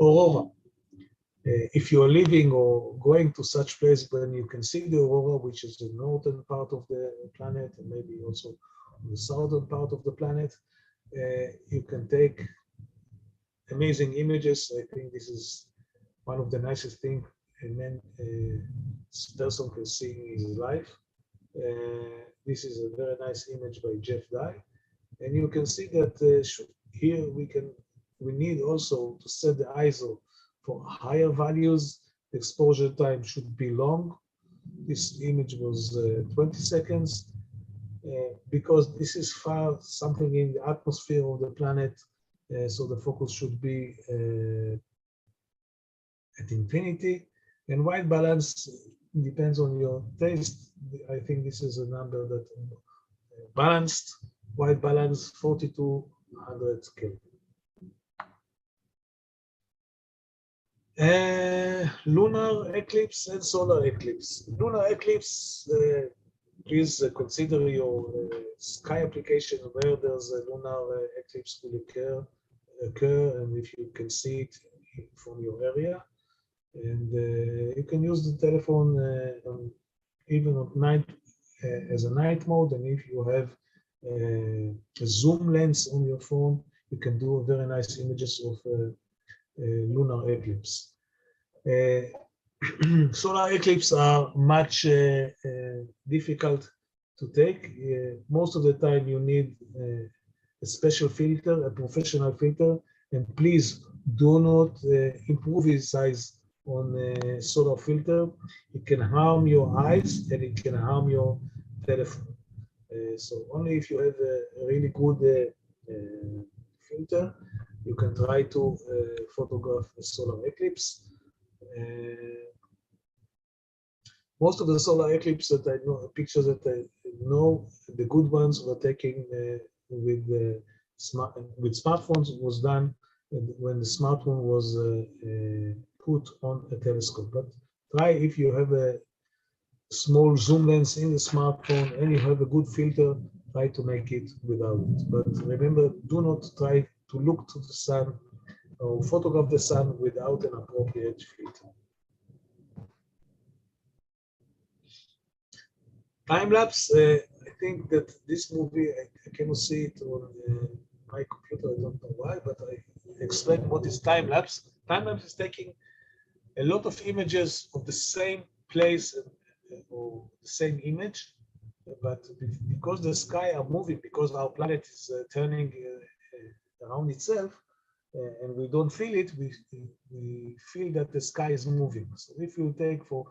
Aurora. If you are living or going to such place when you can see the aurora, which is the northern part of the planet, and maybe also the southern part of the planet, you can take amazing images. I think this is one of the nicest things a person can see in his life. This is a very nice image by Jeff Dye, and you can see that here we need also to set the ISO for higher values. The exposure time should be long. This image was 20 seconds because this is far something in the atmosphere of the planet. So the focus should be at infinity, and white balance depends on your taste. I think this is a number that balanced white balance 4200 Kelvin. Lunar eclipse and solar eclipse. Lunar eclipse please consider your sky application where there's a lunar eclipse will occur, and if you can see it from your area. And you can use the telephone even at night as a night mode. And if you have a zoom lens on your phone, you can do very nice images of lunar eclipse. Solar eclipse are much difficult to take. Most of the time you need a special filter, a professional filter, and please do not improvise on a solar filter. It can harm your eyes and it can harm your telephone. So only if you have a really good filter, you can try to photograph a solar eclipse. Most of the solar eclipse that I know, pictures that I know, the good ones were taken with smartphones. Was done when the smartphone was put on a telescope. But try, if you have a small zoom lens in the smartphone and you have a good filter, try to make it without it. But remember, do not try to look to the sun or photograph the sun without an appropriate filter. Time-lapse, I think that this movie, I cannot see it on my computer, I don't know why, but I explain what is time-lapse. Time-lapse is taking a lot of images of the same place or the same image, but because the sky are moving, because our planet is turning around itself, and we don't feel it, we feel that the sky is moving. So if you take for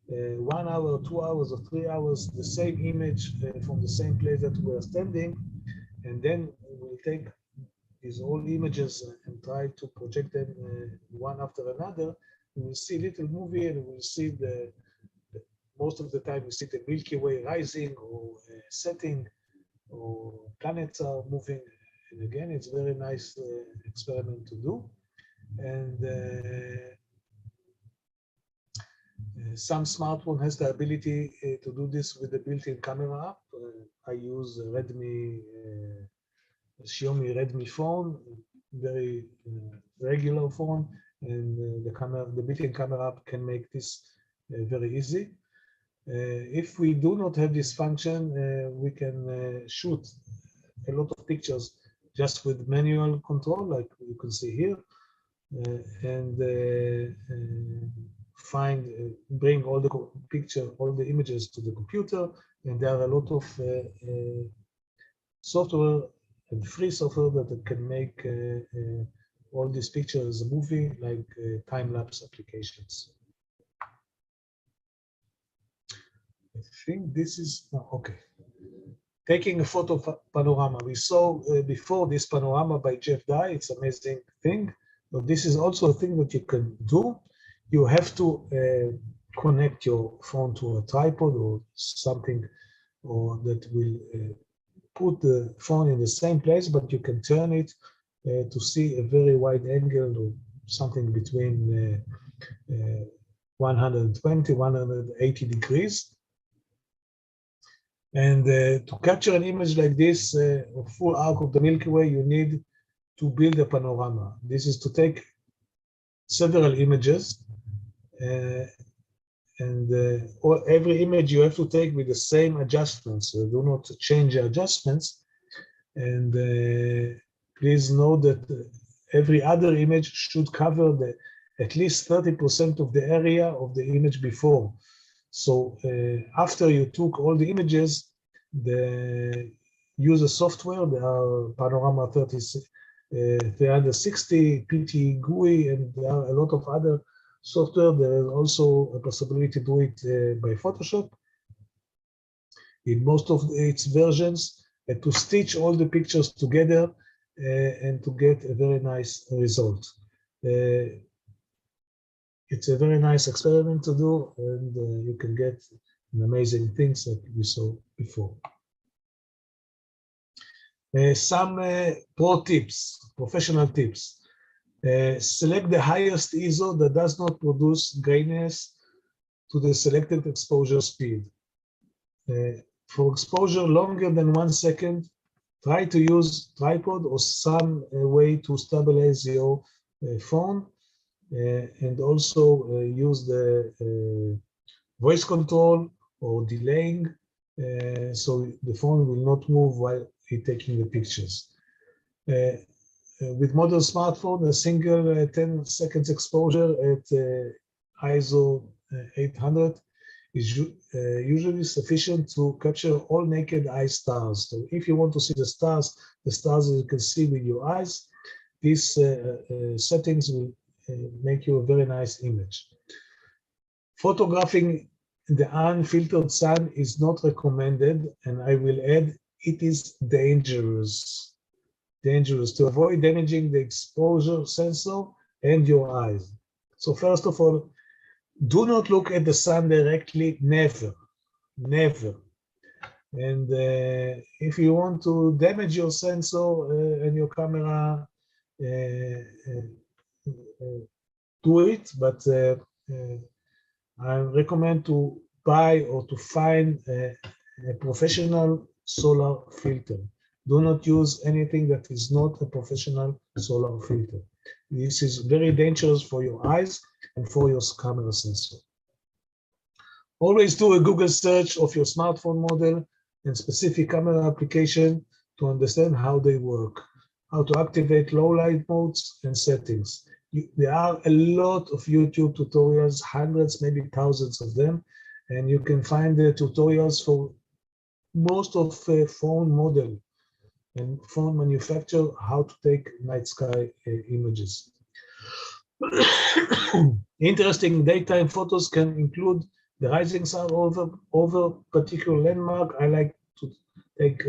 1 hour, 2 hours, or 3 hours, the same image from the same place that we are standing, and then we'll take these old images and try to project them one after another, we will see little movie, and we'll see most of the time we see the Milky Way rising or setting, or planets are moving. And again, it's a very nice experiment to do. And some smartphone has the ability to do this with the built-in camera app. I use a Xiaomi Redmi phone, very regular phone, and the built-in camera app can make this very easy. If we do not have this function, we can shoot a lot of pictures just with manual control, like you can see here, and bring all the images to the computer. And there are a lot of software and free software that can make all these pictures as a movie, like time-lapse applications. I think this is okay. Taking a photo of panorama. We saw before this panorama by Jeff Dye. It's an amazing thing. But this is also a thing that you can do. You have to connect your phone to a tripod or something, or that will put the phone in the same place, but you can turn it to see a very wide angle, or something between 120, 180 degrees. And to capture an image like this, a full arc of the Milky Way, you need to build a panorama. This is to take several images, and every image you have to take with the same adjustments. So do not change the adjustments. And please know that every other image should cover at least 30% of the area of the image before. So after you took all the images, use a software. There are Panorama 360, PT GUI, and there are a lot of other software. There is also a possibility to do it by Photoshop in most of its versions, to stitch all the pictures together and to get a very nice result. It's a very nice experiment to do, and you can get amazing things that we saw before. Some pro tips, professional tips. Select the highest ISO that does not produce graininess to the selected exposure speed. For exposure longer than 1 second, try to use tripod or some way to stabilize your phone, and also use the voice control or delaying, so the phone will not move while you're taking the pictures. With modern smartphone, a single 10 seconds exposure at ISO 800 is usually sufficient to capture all naked eye stars. So if you want to see the stars you can see with your eyes, these settings will make you a very nice image. Photographing the unfiltered sun is not recommended, and I will add, it is dangerous. Dangerous to avoid damaging the exposure sensor and your eyes. So first of all, do not look at the sun directly, never, never. And if you want to damage your sensor and your camera, do it, but I recommend to buy or to find a professional solar filter. Do not use anything that is not a professional solar filter. This is very dangerous for your eyes and for your camera sensor. Always do a Google search of your smartphone model and specific camera application to understand how they work, how to activate low light modes and settings. There are a lot of YouTube tutorials, hundreds, maybe thousands of them, and you can find the tutorials for most of phone model and phone manufacturer, how to take night sky images. Interesting daytime photos can include the rising sun over particular landmark. I like to take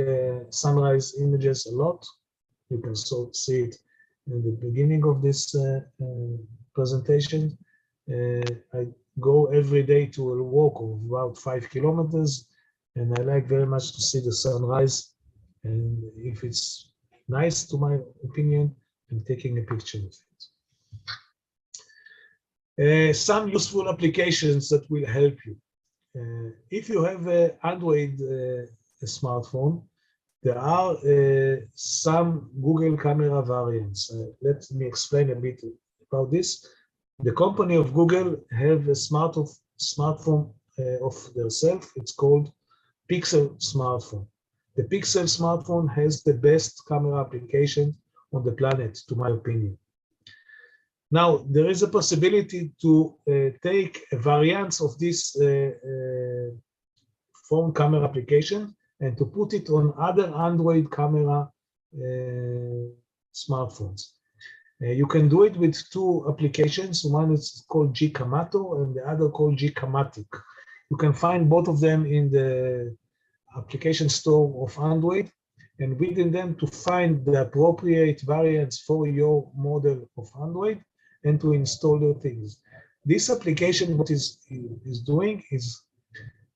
sunrise images a lot. You can see it in the beginning of this presentation. I go every day to a walk of about 5 kilometers, and I like very much to see the sunrise. And if it's nice, to my opinion, I'm taking a picture of it. Some useful applications that will help you. If you have an Android smartphone, there are some Google camera variants. Let me explain a bit about this. The company of Google have a smartphone of themselves. It's called Pixel smartphone. The Pixel smartphone has the best camera application on the planet, to my opinion. Now, there is a possibility to take a variant of this phone camera application and to put it on other Android camera smartphones. You can do it with two applications. One is called Gcamato and the other called Gcamatic. You can find both of them in the application store of Android, and within them to find the appropriate variants for your model of Android and to install the things. This application, what is doing is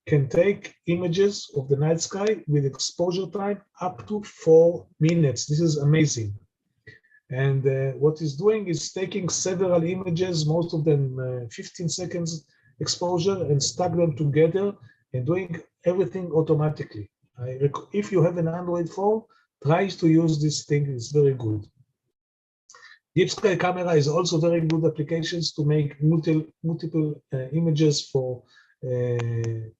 can take images of the night sky with exposure time up to 4 minutes. This is amazing. And what it's doing is taking several images, most of them 15 seconds exposure, and stack them together and doing everything automatically. If you have an Android phone, try to use this thing, it's very good. Deep sky camera is also very good applications to make multiple images for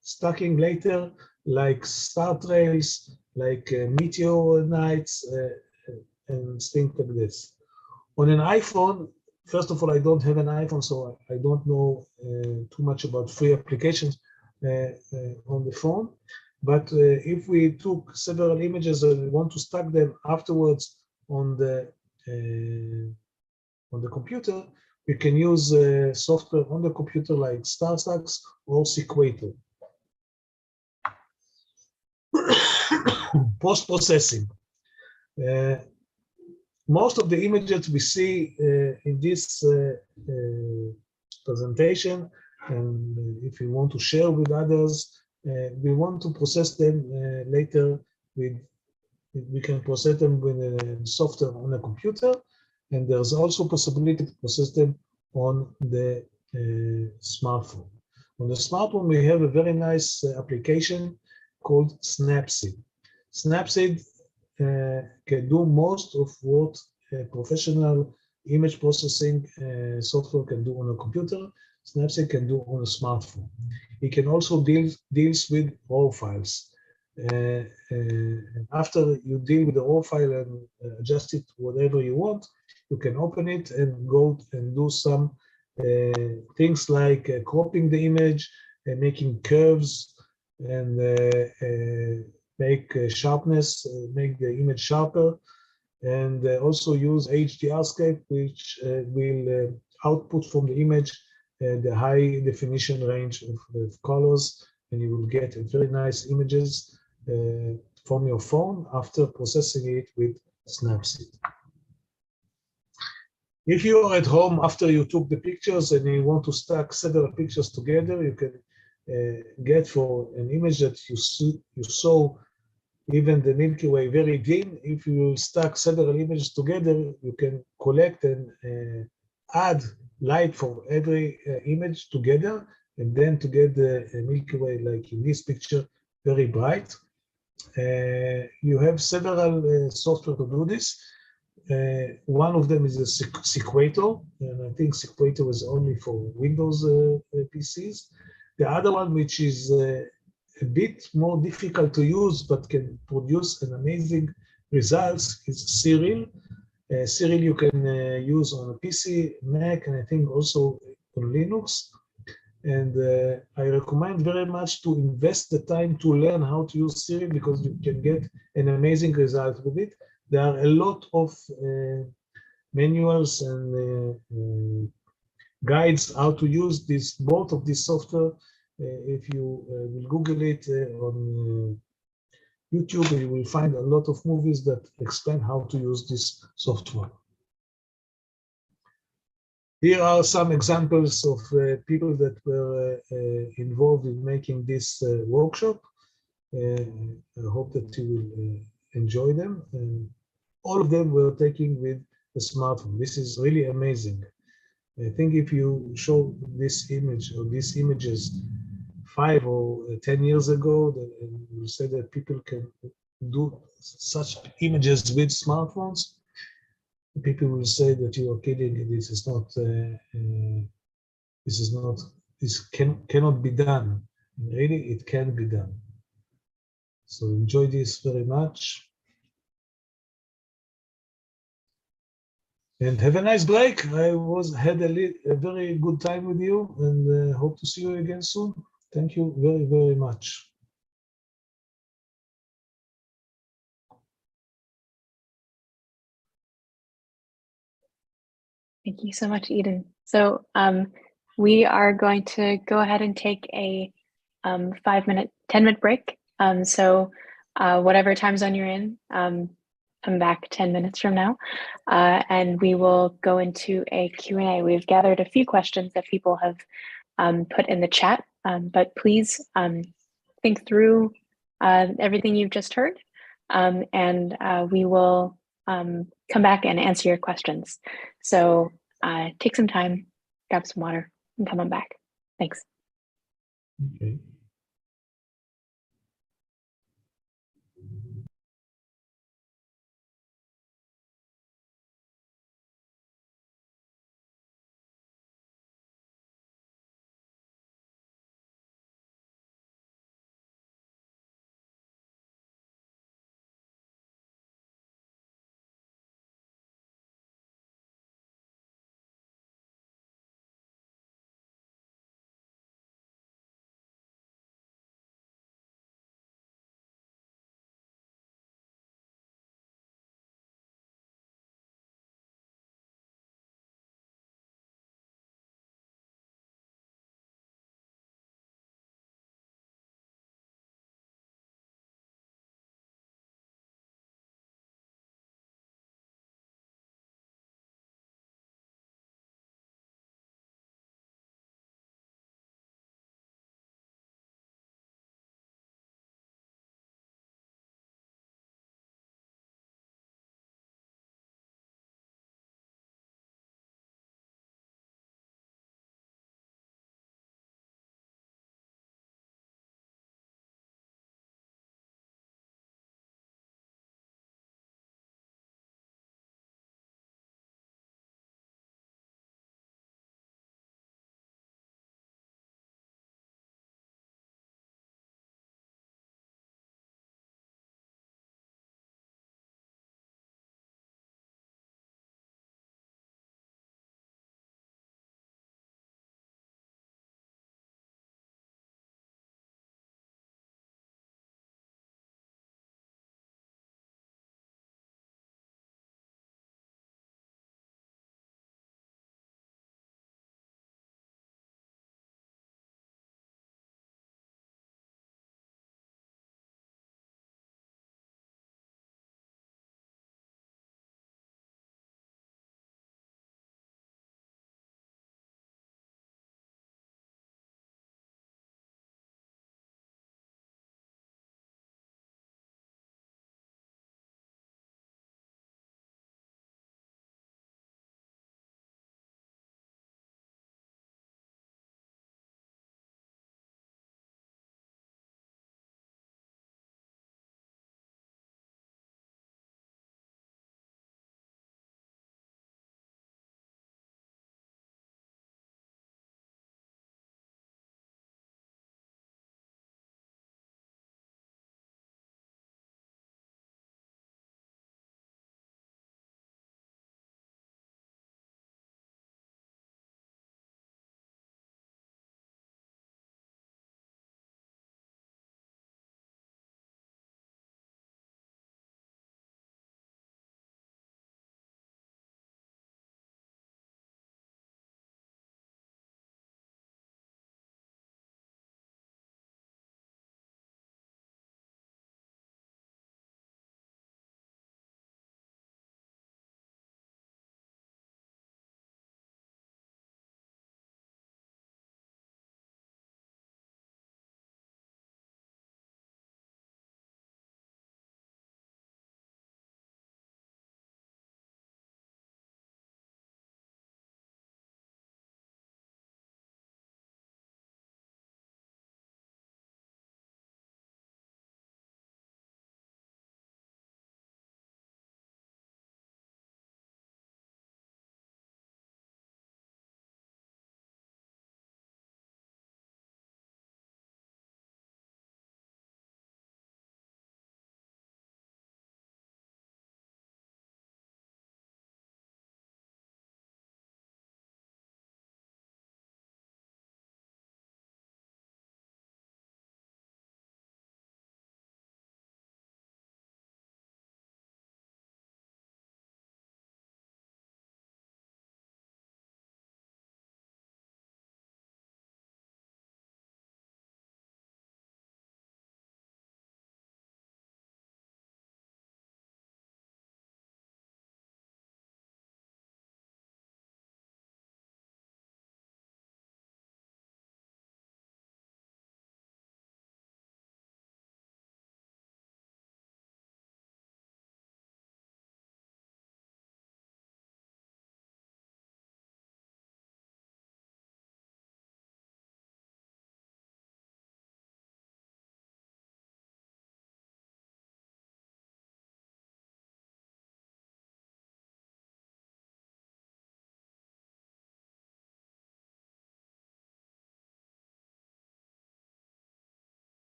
stacking later, like star trails, like meteor nights, and things like this. On an iPhone, first of all, I don't have an iPhone, so I don't know too much about free applications on the phone. But if we took several images and we want to stack them afterwards on the computer, we can use software on the computer like StarStax or Sequator. Post-processing. Most of the images we see in this presentation, and if we want to share with others, we want to process them later we can process them with software on a computer, and there's also possibility to process them on the smartphone. On the smartphone, we have a very nice application called Snapseed. Snapseed can do most of what professional image processing software can do on a computer. Snapseed can do on a smartphone. It can also deals with raw files. After you deal with the raw file and adjust it whatever you want, you can open it and go and do some things like cropping the image, making curves, and make sharpness, make the image sharper, and also use HDRscape, which will output from the image the high definition range of colors, and you will get very nice images from your phone after processing it with Snapseed. If you are at home after you took the pictures and you want to stack several pictures together, you can get for an image that you saw even the Milky Way very dim. If you stack several images together, you can collect and add light for every image together, and then to get the Milky Way, like in this picture, very bright. You have several software to do this. One of them is a Sequator, and I think Sequator is only for Windows PCs. The other one, which is a bit more difficult to use but can produce an amazing results, is Serial. Serial you can use on a PC, Mac, and I think also on Linux. And I recommend very much to invest the time to learn how to use Serial, because you can get an amazing result with it. There are a lot of manuals and guides how to use both of these software. If you will Google it on YouTube, you will find a lot of movies that explain how to use this software. Here are some examples of people that were involved in making this workshop. I hope that you will enjoy them. And all of them were taken with a smartphone. This is really amazing. I think if you show this image or these images 5 or 10 years ago, then you say that people can do such images with smartphones, people will say that you are kidding. This cannot be done. Really, it can be done. So enjoy this very much. And have a nice break. I had a very good time with you, and hope to see you again soon. Thank you very, very much. Thank you so much, Eden. So we are going to go ahead and take a 5-minute, 10-minute break. So whatever time zone you're in, come back 10 minutes from now, and we will go into a Q&A. We've gathered a few questions that people have put in the chat, but please think through everything you've just heard, and we will come back and answer your questions. So take some time, grab some water, and come on back. Thanks. Okay.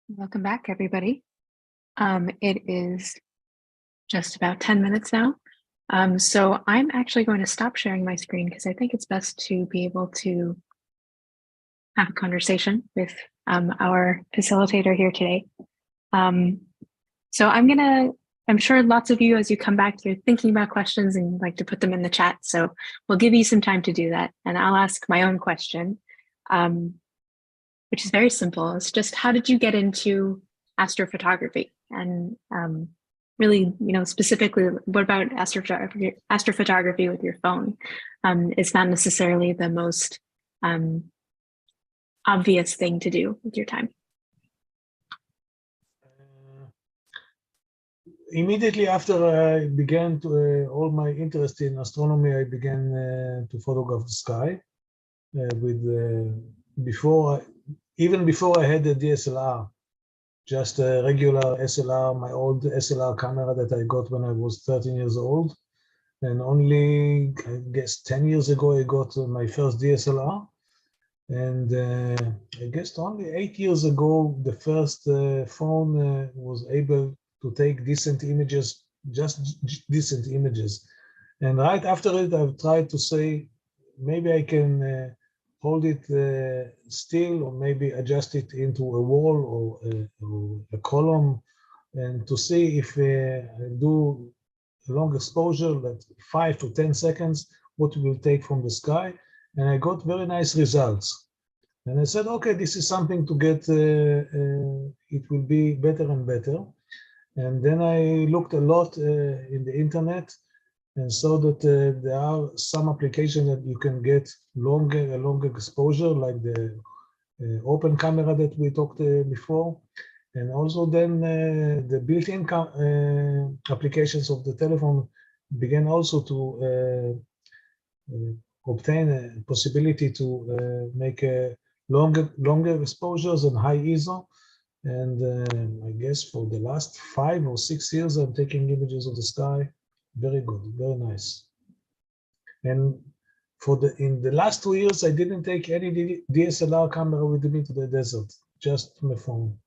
Welcome back, everybody. It is just about 10 minutes now. So I'm actually going to stop sharing my screen because I think it's best to be able to have a conversation with our facilitator here today. So I'm sure lots of you, as you come back, you're thinking about questions and like to put them in the chat. So we'll give you some time to do that. And I'll ask my own question, which is very simple. It's just, how did you get into astrophotography? And really, specifically, what about astrophotography with your phone? It's not necessarily the most obvious thing to do with your time. Immediately after I began to all my interest in astronomy, I began to photograph the sky even before I had a DSLR, just a regular SLR, my old SLR camera that I got when I was 13 years old. And only, I guess, 10 years ago, I got my first DSLR. And I guess only 8 years ago, the first phone was able to take decent images, just decent images. And right after it, I've tried to say, maybe I can hold it still, or maybe adjust it into a wall or a column, and to see if I do a long exposure, like 5 to 10 seconds, what it will take from the sky. And I got very nice results. And I said, okay, this is something to get, it will be better and better. And then I looked a lot in the internet and saw that there are some applications that you can get a longer exposure, like the open camera that we talked before. And also then the built-in applications of the telephone began also to obtain a possibility to make longer exposures and high ISO. And I guess for the last 5 or 6 years, I'm taking images of the sky. Very good, very nice. And in the last 2 years, I didn't take any DSLR camera with me to the desert, just my phone.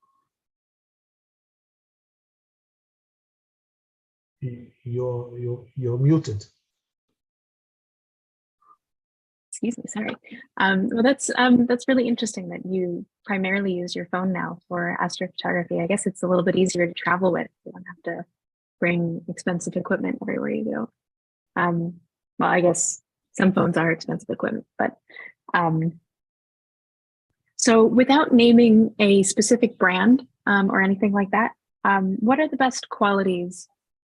You're muted. Excuse me, sorry. Well, that's really interesting that you primarily use your phone now for astrophotography. I guess it's a little bit easier to travel with. You don't have to bring expensive equipment everywhere you go. Well, I guess some phones are expensive equipment, but so without naming a specific brand or anything like that, what are the best qualities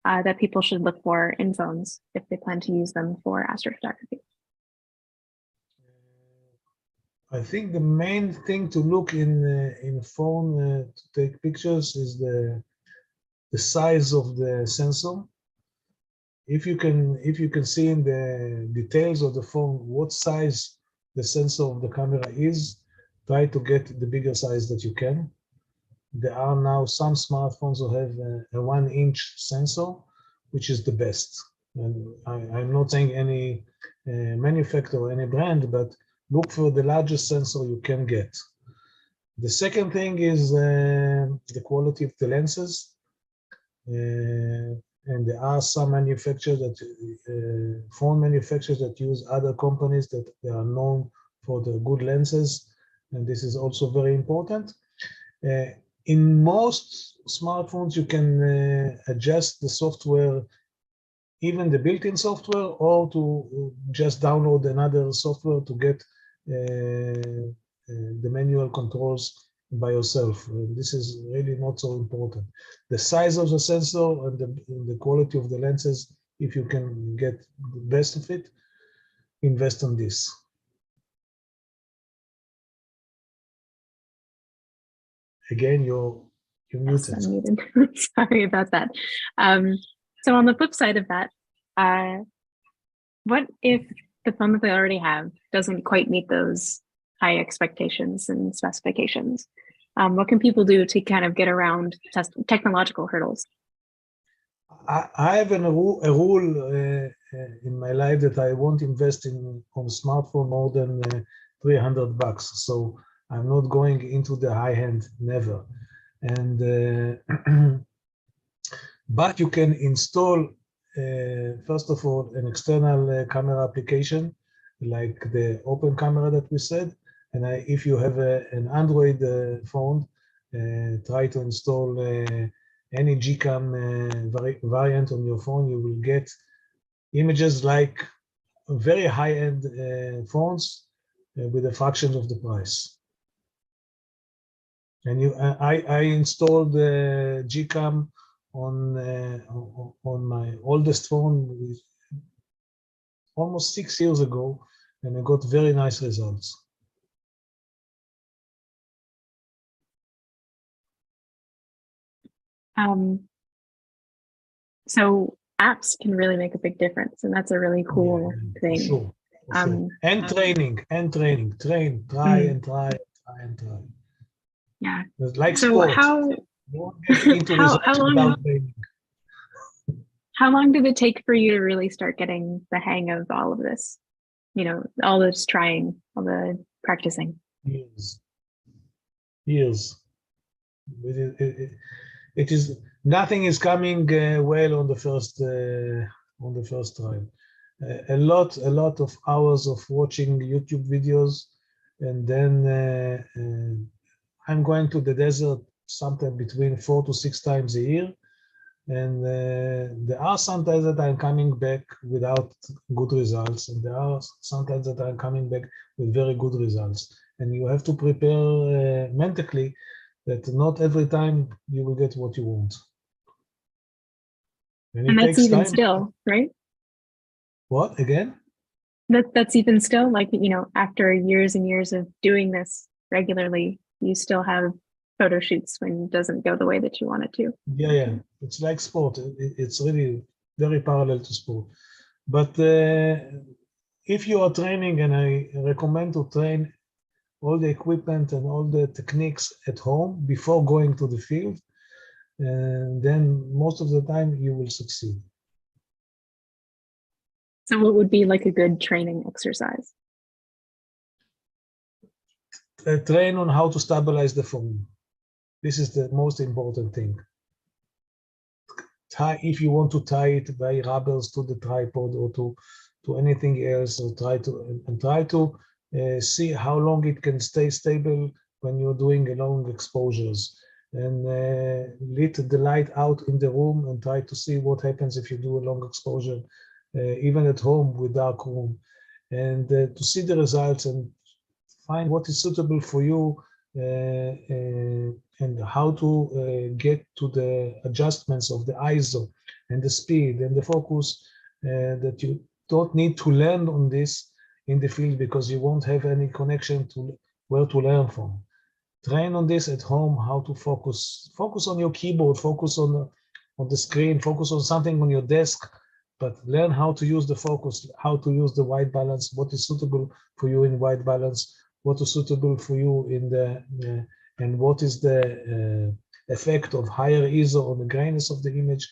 that people should look for in phones if they plan to use them for astrophotography? I think the main thing to look in phone to take pictures is the size of the sensor. If you can see in the details of the phone what size the sensor of the camera is, try to get the bigger size that you can. There are now some smartphones who have a 1-inch sensor, which is the best. And I'm not saying any manufacturer or any brand, but look for the largest sensor you can get. The second thing is the quality of the lenses. And there are some manufacturers phone manufacturers that use other companies that they are known for the good lenses. And this is also very important. In most smartphones, you can adjust the software, even the built-in software, or to just download another software to get the manual controls by yourself. This is really not so important. The size of the sensor and the quality of the lenses, if you can get the best of it, invest on this. Again, you're muted. Yes, I'm muted. Sorry about that. So on the flip side of that, what if the phone that they already have doesn't quite meet those high expectations and specifications? What can people do to kind of get around technological hurdles? I have a rule in my life that I won't invest on smartphone more than $300. So I'm not going into the high end, never. and but you can install first of all an external camera application like the open camera that we said, and if you have an Android phone, try to install any GCam variant on your phone. You will get images like very high-end phones with a fraction of the price. And I installed GCam on my oldest phone almost 6 years ago, and I got very nice results. So apps can really make a big difference, and that's a really cool thing. For sure, for sure. And training, try and try and try. Yeah. Like so sports. how You won't get into results without training. How long did it take for you to really start getting the hang of all of this? You know, all this trying, all the practicing. Years. Years. It is nothing is coming well on the first try. A lot of hours of watching YouTube videos, and then I'm going to the desert sometime between 4 to 6 times a year, and there are sometimes that I'm coming back without good results, and there are sometimes that I'm coming back with very good results, and you have to prepare mentally that not every time you will get what you want. And that's even time. Still, right? What, again? That's even still, like, you know, after years and years of doing this regularly, you still have photo shoots when it doesn't go the way that you want it to. Yeah. It's like sport. It's really very parallel to sport. But if you are training, and I recommend to train all the equipment and all the techniques at home before going to the field, and then most of the time you will succeed. So what would be like a good training exercise? Train on how to stabilize the phone. This is the most important thing. If you want to tie it by rubbers to the tripod or to anything else, or try to see how long it can stay stable when you're doing long exposures, and let the light out in the room and try to see what happens if you do a long exposure, even at home with dark room, and to see the results and find what is suitable for you, and how to get to the adjustments of the ISO and the speed and the focus, that you don't need to learn on this in the field, because you won't have any connection to where to learn from. Train on this at home, how to focus on your keyboard, focus on the screen, focus on something on your desk, but learn how to use the focus, how to use the white balance, what is suitable for you in white balance, what is suitable for you in the and what is the effect of higher ISO on the grainness of the image.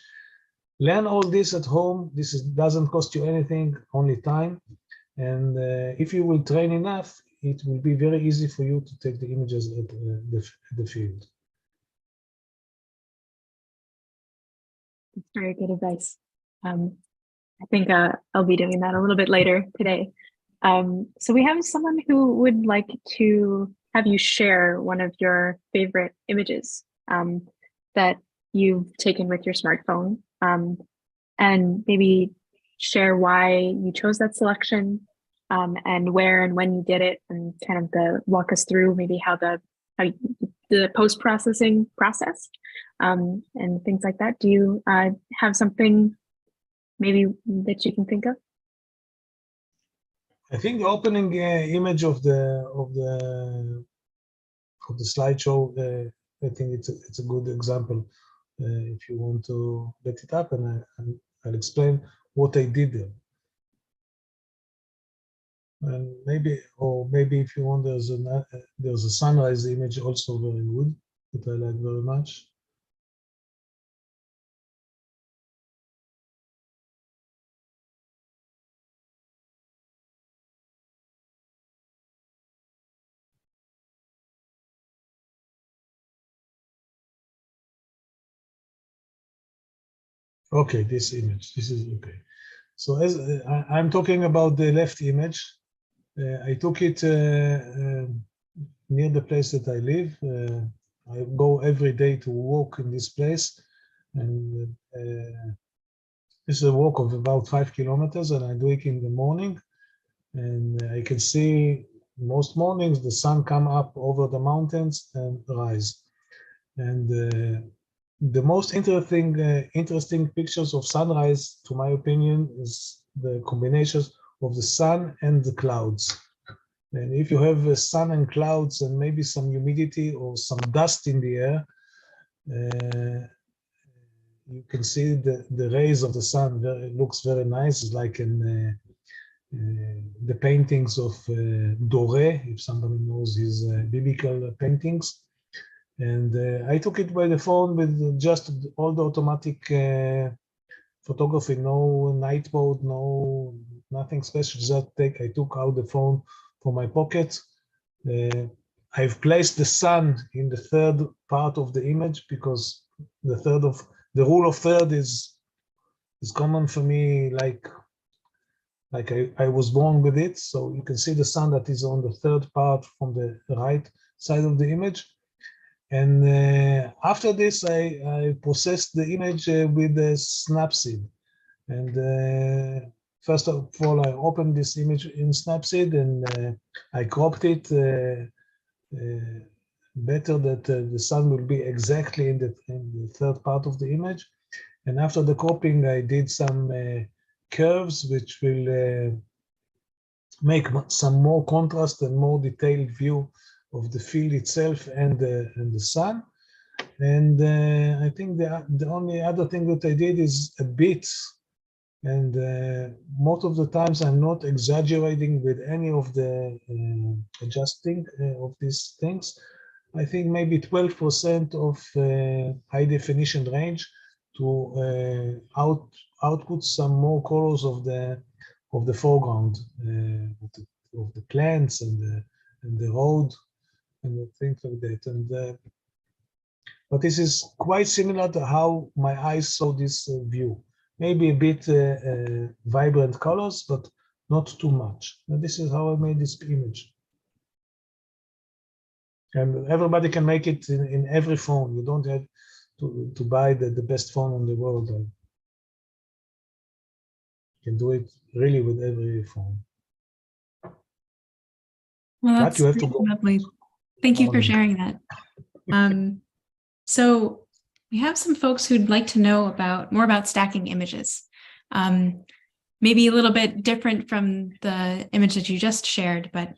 Learn all this at home. This doesn't cost you anything, only time, and if you will train enough, it will be very easy for you to take the images at the field. That's very good advice. I think I'll be doing that a little bit later today. So we have someone who would like to have you share one of your favorite images that you've taken with your smartphone, and maybe share why you chose that selection, and where and when you did it, and kind of walk us through maybe how the post-processing process, and things like that. Do you have something maybe that you can think of? I think the opening image of the slideshow, I think it's a good example. If you want to let it up, and I'll explain what I did there. And maybe if you want, there's a sunrise image also very good that I like very much. Okay, this image, this is okay. So as I'm talking about the left image, I took it near the place that I live. I go every day to walk in this place, and this is a walk of about 5 kilometers, and I do it in the morning. And I can see most mornings the sun come up over the mountains and rise. And the most interesting pictures of sunrise, to my opinion, is the combinations of the sun and the clouds. And if you have sun and clouds and maybe some humidity or some dust in the air, you can see the rays of the sun. It looks very nice, it's like in the paintings of Doré, if somebody knows his biblical paintings. And I took it by the phone with just all the automatic photography, no night mode, nothing special. Just I took out the phone from my pocket. I've placed the sun in the third part of the image because the rule of third is common for me, like I was born with it. So you can see the sun that is on the third part from the right side of the image. And after this, I processed the image with the Snapseed. And first of all, I opened this image in Snapseed, and I cropped it better that the sun will be exactly in the third part of the image. And after the cropping, I did some curves, which will make some more contrast and more detailed view of the field itself and the sun. And I think the only other thing that I did is a bit, and most of the times I'm not exaggerating with any of the adjusting of these things. I think maybe 12% of high definition range to output some more colors of the foreground of the plants and the road and things like that. And but this is quite similar to how my eyes saw this view. Maybe a bit vibrant colors, but not too much. And this is how I made this image. And everybody can make it in every phone. You don't have to buy the best phone in the world. You can do it really with every phone. Well, But that's you have to go. lovely. Thank you for Morning. sharing that. So we have some folks who'd like to know more about stacking images. Maybe a little bit different from the image that you just shared, but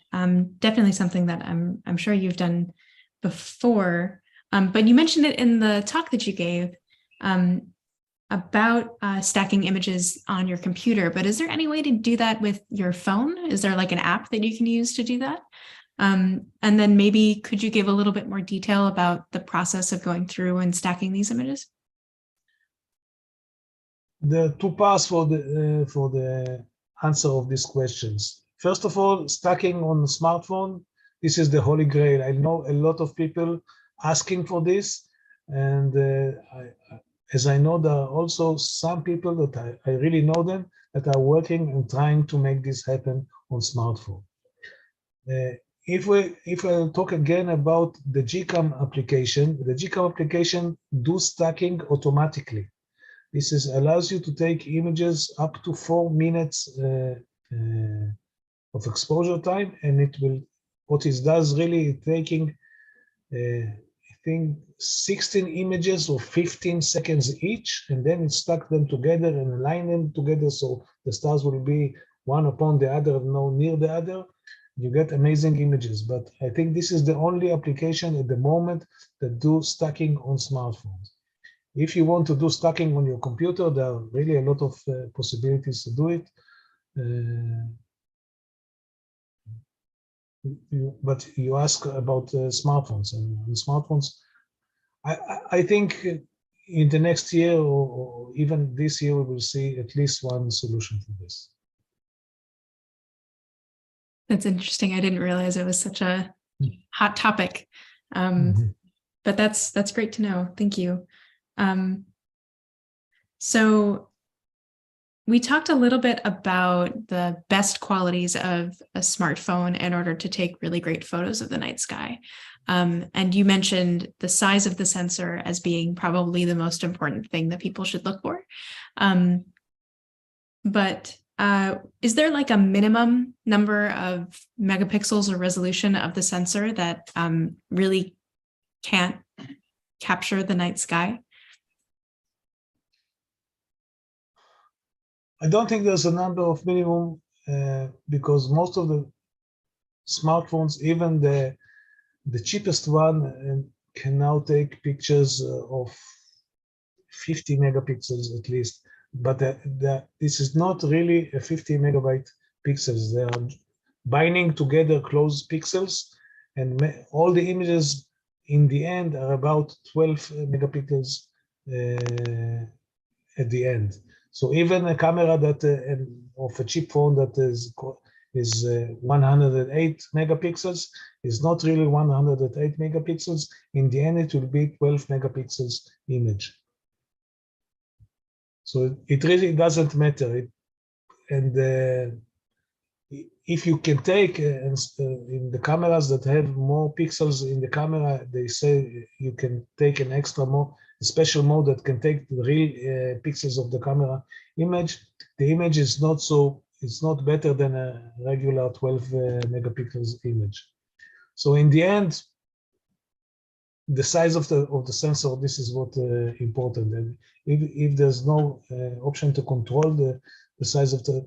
definitely something that I'm sure you've done before. But you mentioned it in the talk that you gave about stacking images on your computer. But is there any way to do that with your phone? Is there like an app that you can use to do that? And then maybe could you give a little bit more detail about the process of going through and stacking these images? There are two parts for the answer of these questions. First of all, stacking on the smartphone, this is the holy grail. I know a lot of people asking for this, and as I know, there are also some people that I really know them that are working and trying to make this happen on smartphone. If I talk again about the GCAM application, the GCAM application do stacking automatically. This allows you to take images up to 4 minutes of exposure time, and what it does really taking, I think 16 images of 15 seconds each, and then it stack them together and align them together so the stars will be one upon the other, no near the other. You get amazing images, but I think this is the only application at the moment that do stacking on smartphones. If you want to do stacking on your computer, there are really a lot of possibilities to do it. But you ask about smartphones, and smartphones, I think in the next year or even this year, we will see at least one solution for this. That's interesting. I didn't realize it was such a hot topic. But that's great to know. Thank you. So we talked a little bit about the best qualities of a smartphone in order to take really great photos of the night sky. And you mentioned the size of the sensor as being probably the most important thing that people should look for. But is there like a minimum number of megapixels or resolution of the sensor that really can't capture the night sky? I don't think there's a number of minimum because most of the smartphones, even the cheapest one, can now take pictures of 50 megapixels at least. But this is not really a 50 megabyte pixels. They are binding together close pixels, and all the images in the end are about 12 megapixels at the end. So even a camera that of a cheap phone that is 108 megapixels is not really 108 megapixels. In the end, it will be 12 megapixels image. So it really doesn't matter. If you can take in the cameras that have more pixels in the camera, they say you can take an extra mode, a special mode that can take the real pixels of the camera image. The image is not so, it's not better than a regular 12 megapixels image. So in the end, the size of the sensor, this is what important. And if there's no option to control the size of the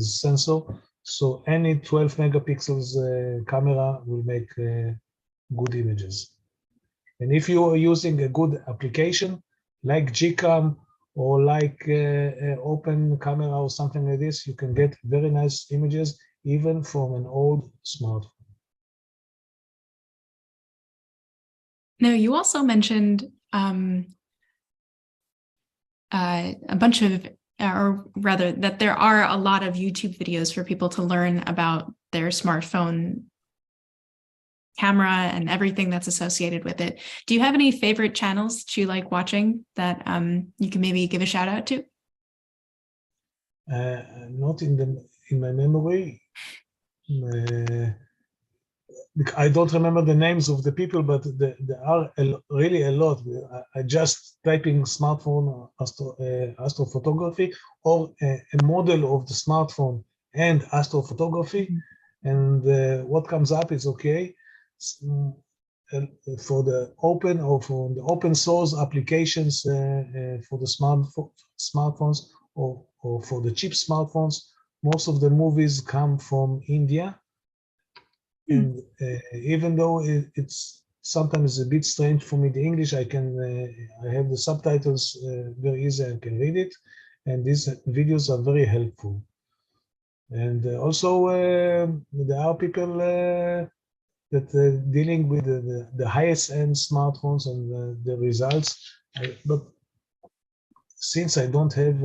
sensor, so any 12 megapixels camera will make good images. And if you are using a good application like Gcam or like open camera or something like this, you can get very nice images even from an old smartphone. Now, you also mentioned a bunch of, or rather that there are a lot of YouTube videos for people to learn about their smartphone camera and everything that's associated with it. Do you have any favorite channels that you like watching that you can maybe give a shout out to? Not in my memory. I don't remember the names of the people, but there are really a lot. I just typing smartphone astrophotography or a model of the smartphone and astrophotography, and what comes up is okay. For the open or for the open source applications for the smartphones or for the cheap smartphones, most of the movies come from India. And even though it's sometimes a bit strange for me, the English, I have the subtitles very easy and can read it. And these videos are very helpful. And also there are people that dealing with the highest end smartphones and the results. But since I don't have,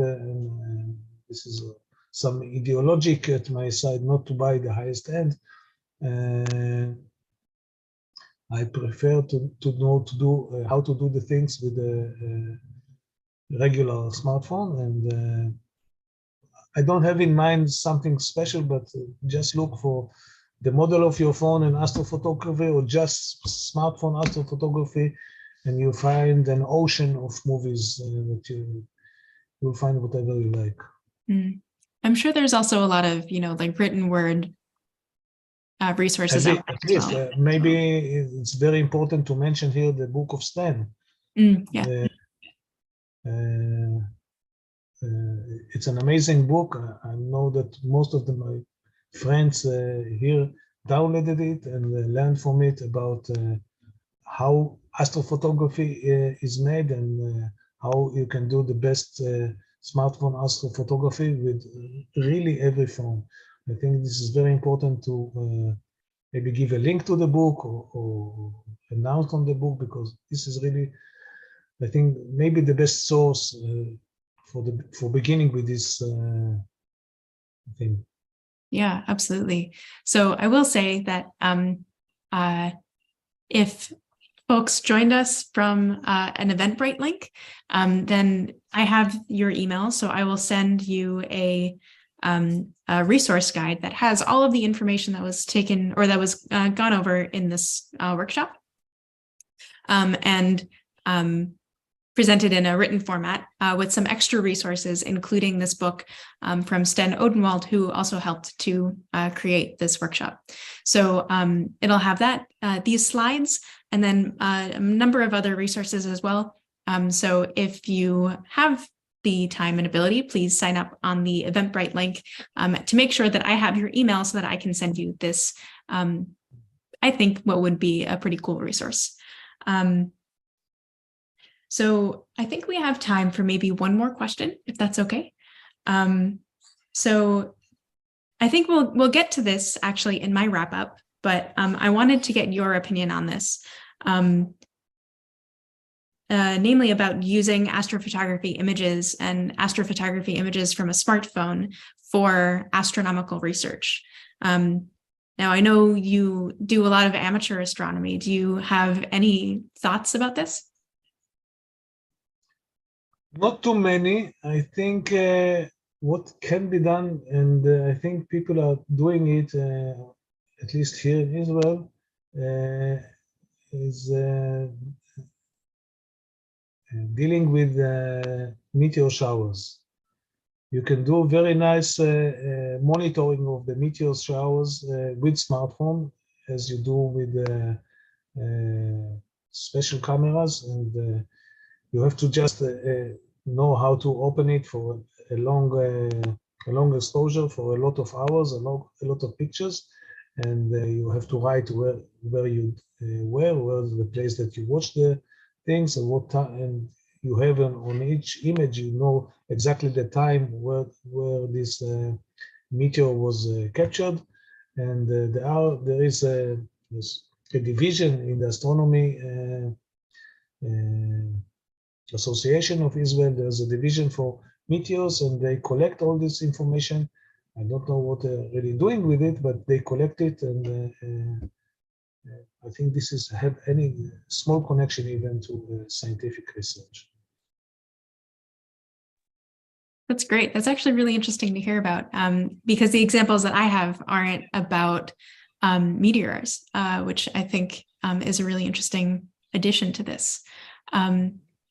this is some ideologic at my side not to buy the highest end, I prefer to know how to do the things with a regular smartphone, and I don't have in mind something special, but just look for the model of your phone in astrophotography or just smartphone astrophotography, and you find an ocean of movies that you'll find whatever you like. I'm sure there's also a lot of, like written word resources out there as well. Maybe it's very important to mention here the Book of Stan. Yeah. It's an amazing book. I know that most of my friends here downloaded it and learned from it about how astrophotography is made and how you can do the best smartphone astrophotography with really every phone. I think this is very important to maybe give a link to the book or announce on the book, because this is really, I think, maybe the best source for beginning with this thing. Yeah, absolutely. So I will say that if folks joined us from an Eventbrite link, then I have your email, so I will send you a resource guide that has all of the information that was taken or that was gone over in this workshop, and presented in a written format with some extra resources, including this book from Sten Odenwald, who also helped to create this workshop. So it'll have that, these slides, and then a number of other resources as well. So if you have the time and ability, please sign up on the Eventbrite link to make sure that I have your email so that I can send you this, I think, what would be a pretty cool resource. So I think we have time for maybe one more question, if that's okay. So I think we'll get to this actually in my wrap up, but I wanted to get your opinion on this, namely about using astrophotography images and astrophotography images from a smartphone for astronomical research. Now, I know you do a lot of amateur astronomy. Do you have any thoughts about this? Not too many. I think what can be done, and I think people are doing it, at least here in Israel, is dealing with meteor showers. You can do very nice monitoring of the meteor showers with smartphone, as you do with special cameras, and you have to just know how to open it for a long exposure for a lot of hours, a lot of pictures, and you have to write where's the place that you watch the things and what time, and you have on each image, you know exactly the time where this meteor was captured, and there is a division in the astronomy Association of Israel. There's a division for meteors, and they collect all this information. I don't know what they're really doing with it, but they collect it, and I think this is have any small connection even to scientific research. That's great. That's actually really interesting to hear about, because the examples that I have aren't about meteors, which I think is a really interesting addition to this.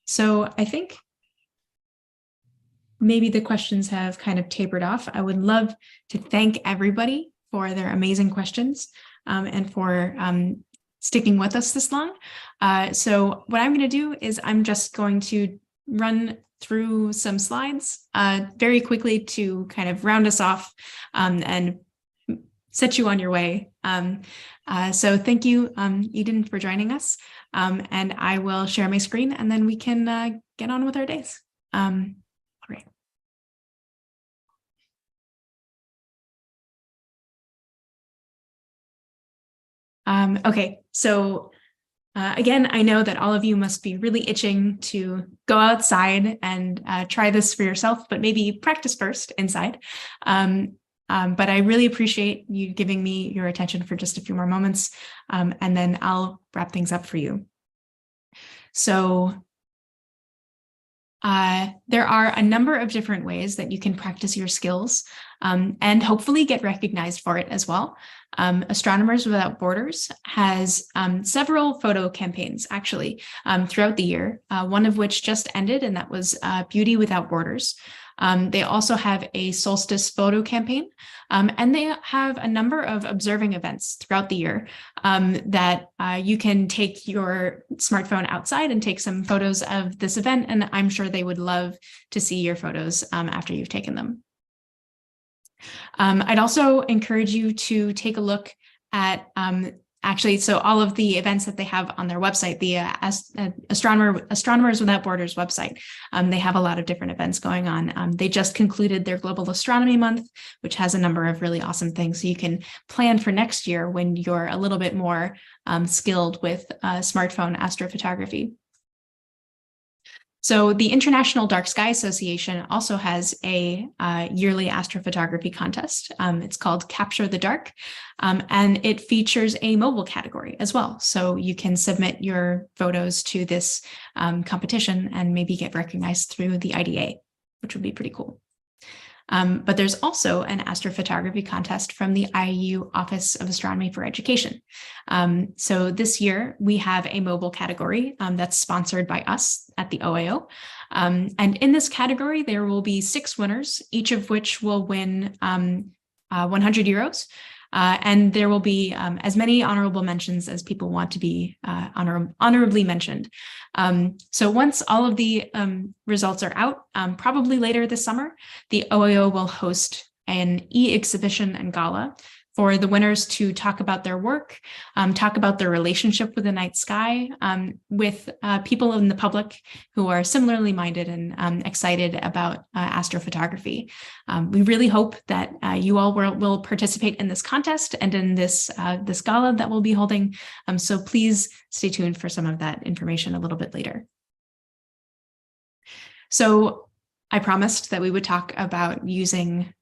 So I think maybe the questions have kind of tapered off. I would love to thank everybody for their amazing questions and for sticking with us this long. So what I'm going to do is I'm just going to run through some slides very quickly to kind of round us off and set you on your way. So thank you, Eden, for joining us. And I will share my screen, and then we can get on with our days. Great. Okay, so again, I know that all of you must be really itching to go outside and try this for yourself, but maybe practice first inside. But I really appreciate you giving me your attention for just a few more moments, and then I'll wrap things up for you. So there are a number of different ways that you can practice your skills and hopefully get recognized for it as well. Astronomers Without Borders has several photo campaigns actually throughout the year, one of which just ended, and that was Beauty Without Borders. They also have a solstice photo campaign, and they have a number of observing events throughout the year that you can take your smartphone outside and take some photos of this event, and I'm sure they would love to see your photos after you've taken them. I'd also encourage you to take a look at actually, so all of the events that they have on their website, the Astronomers Without Borders website, they have a lot of different events going on. They just concluded their Global Astronomy Month, which has a number of really awesome things. So you can plan for next year when you're a little bit more skilled with smartphone astrophotography. So the International Dark Sky Association also has a yearly astrophotography contest. It's called Capture the Dark, and it features a mobile category as well. So you can submit your photos to this competition and maybe get recognized through the IDA, which would be pretty cool. But there's also an astrophotography contest from the IU Office of Astronomy for Education. So this year we have a mobile category that's sponsored by us at the OAO. And in this category, there will be 6 winners, each of which will win 100 euros. And there will be as many honorable mentions as people want to be honorably mentioned. So once all of the results are out, probably later this summer, the OAO will host an e-exhibition and gala for the winners to talk about their work, talk about their relationship with the night sky, with people in the public who are similarly minded and excited about astrophotography. We really hope that you all will participate in this contest and in this gala that we'll be holding. So please stay tuned for some of that information a little bit later. So I promised that we would talk about using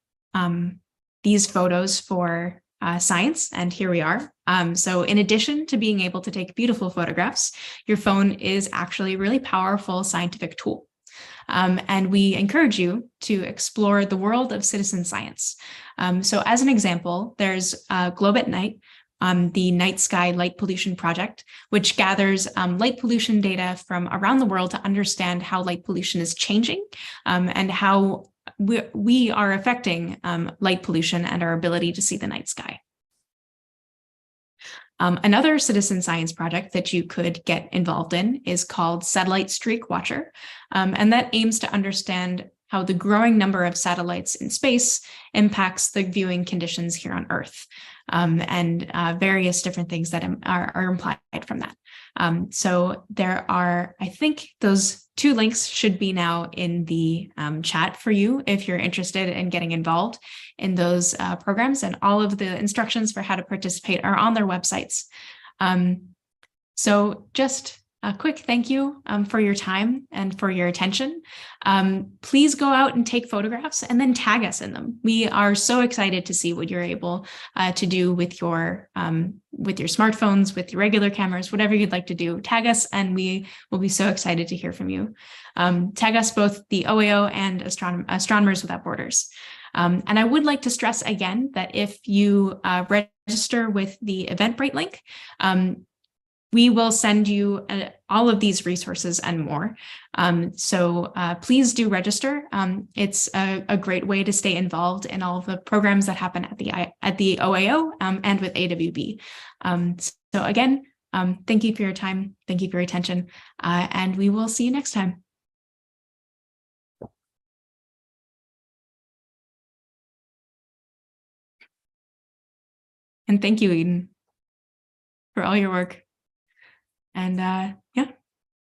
these photos for science, and here we are. So in addition to being able to take beautiful photographs, your phone is actually a really powerful scientific tool. And we encourage you to explore the world of citizen science. So as an example, there's Globe at Night, the Night Sky Light Pollution Project, which gathers light pollution data from around the world to understand how light pollution is changing and how we are affecting light pollution and our ability to see the night sky. Another citizen science project that you could get involved in is called Satellite Streak Watcher, and that aims to understand how the growing number of satellites in space impacts the viewing conditions here on Earth, and various different things that are implied from that. So there are, I think those 2 links should be now in the chat for you if you're interested in getting involved in those programs, and all of the instructions for how to participate are on their websites. So just a quick thank you for your time and for your attention. Please go out and take photographs and then tag us in them. We are so excited to see what you're able to do with your smartphones, with your regular cameras, whatever you'd like to do. Tag us, and we will be so excited to hear from you. Tag us, both the OAO and Astronomers Without Borders. And I would like to stress again that if you register with the Eventbrite link, we will send you all of these resources and more. So please do register. It's a great way to stay involved in all of the programs that happen at the OAO and with AWB. So again, thank you for your time. Thank you for your attention. And we will see you next time. And thank you, Eden, for all your work. And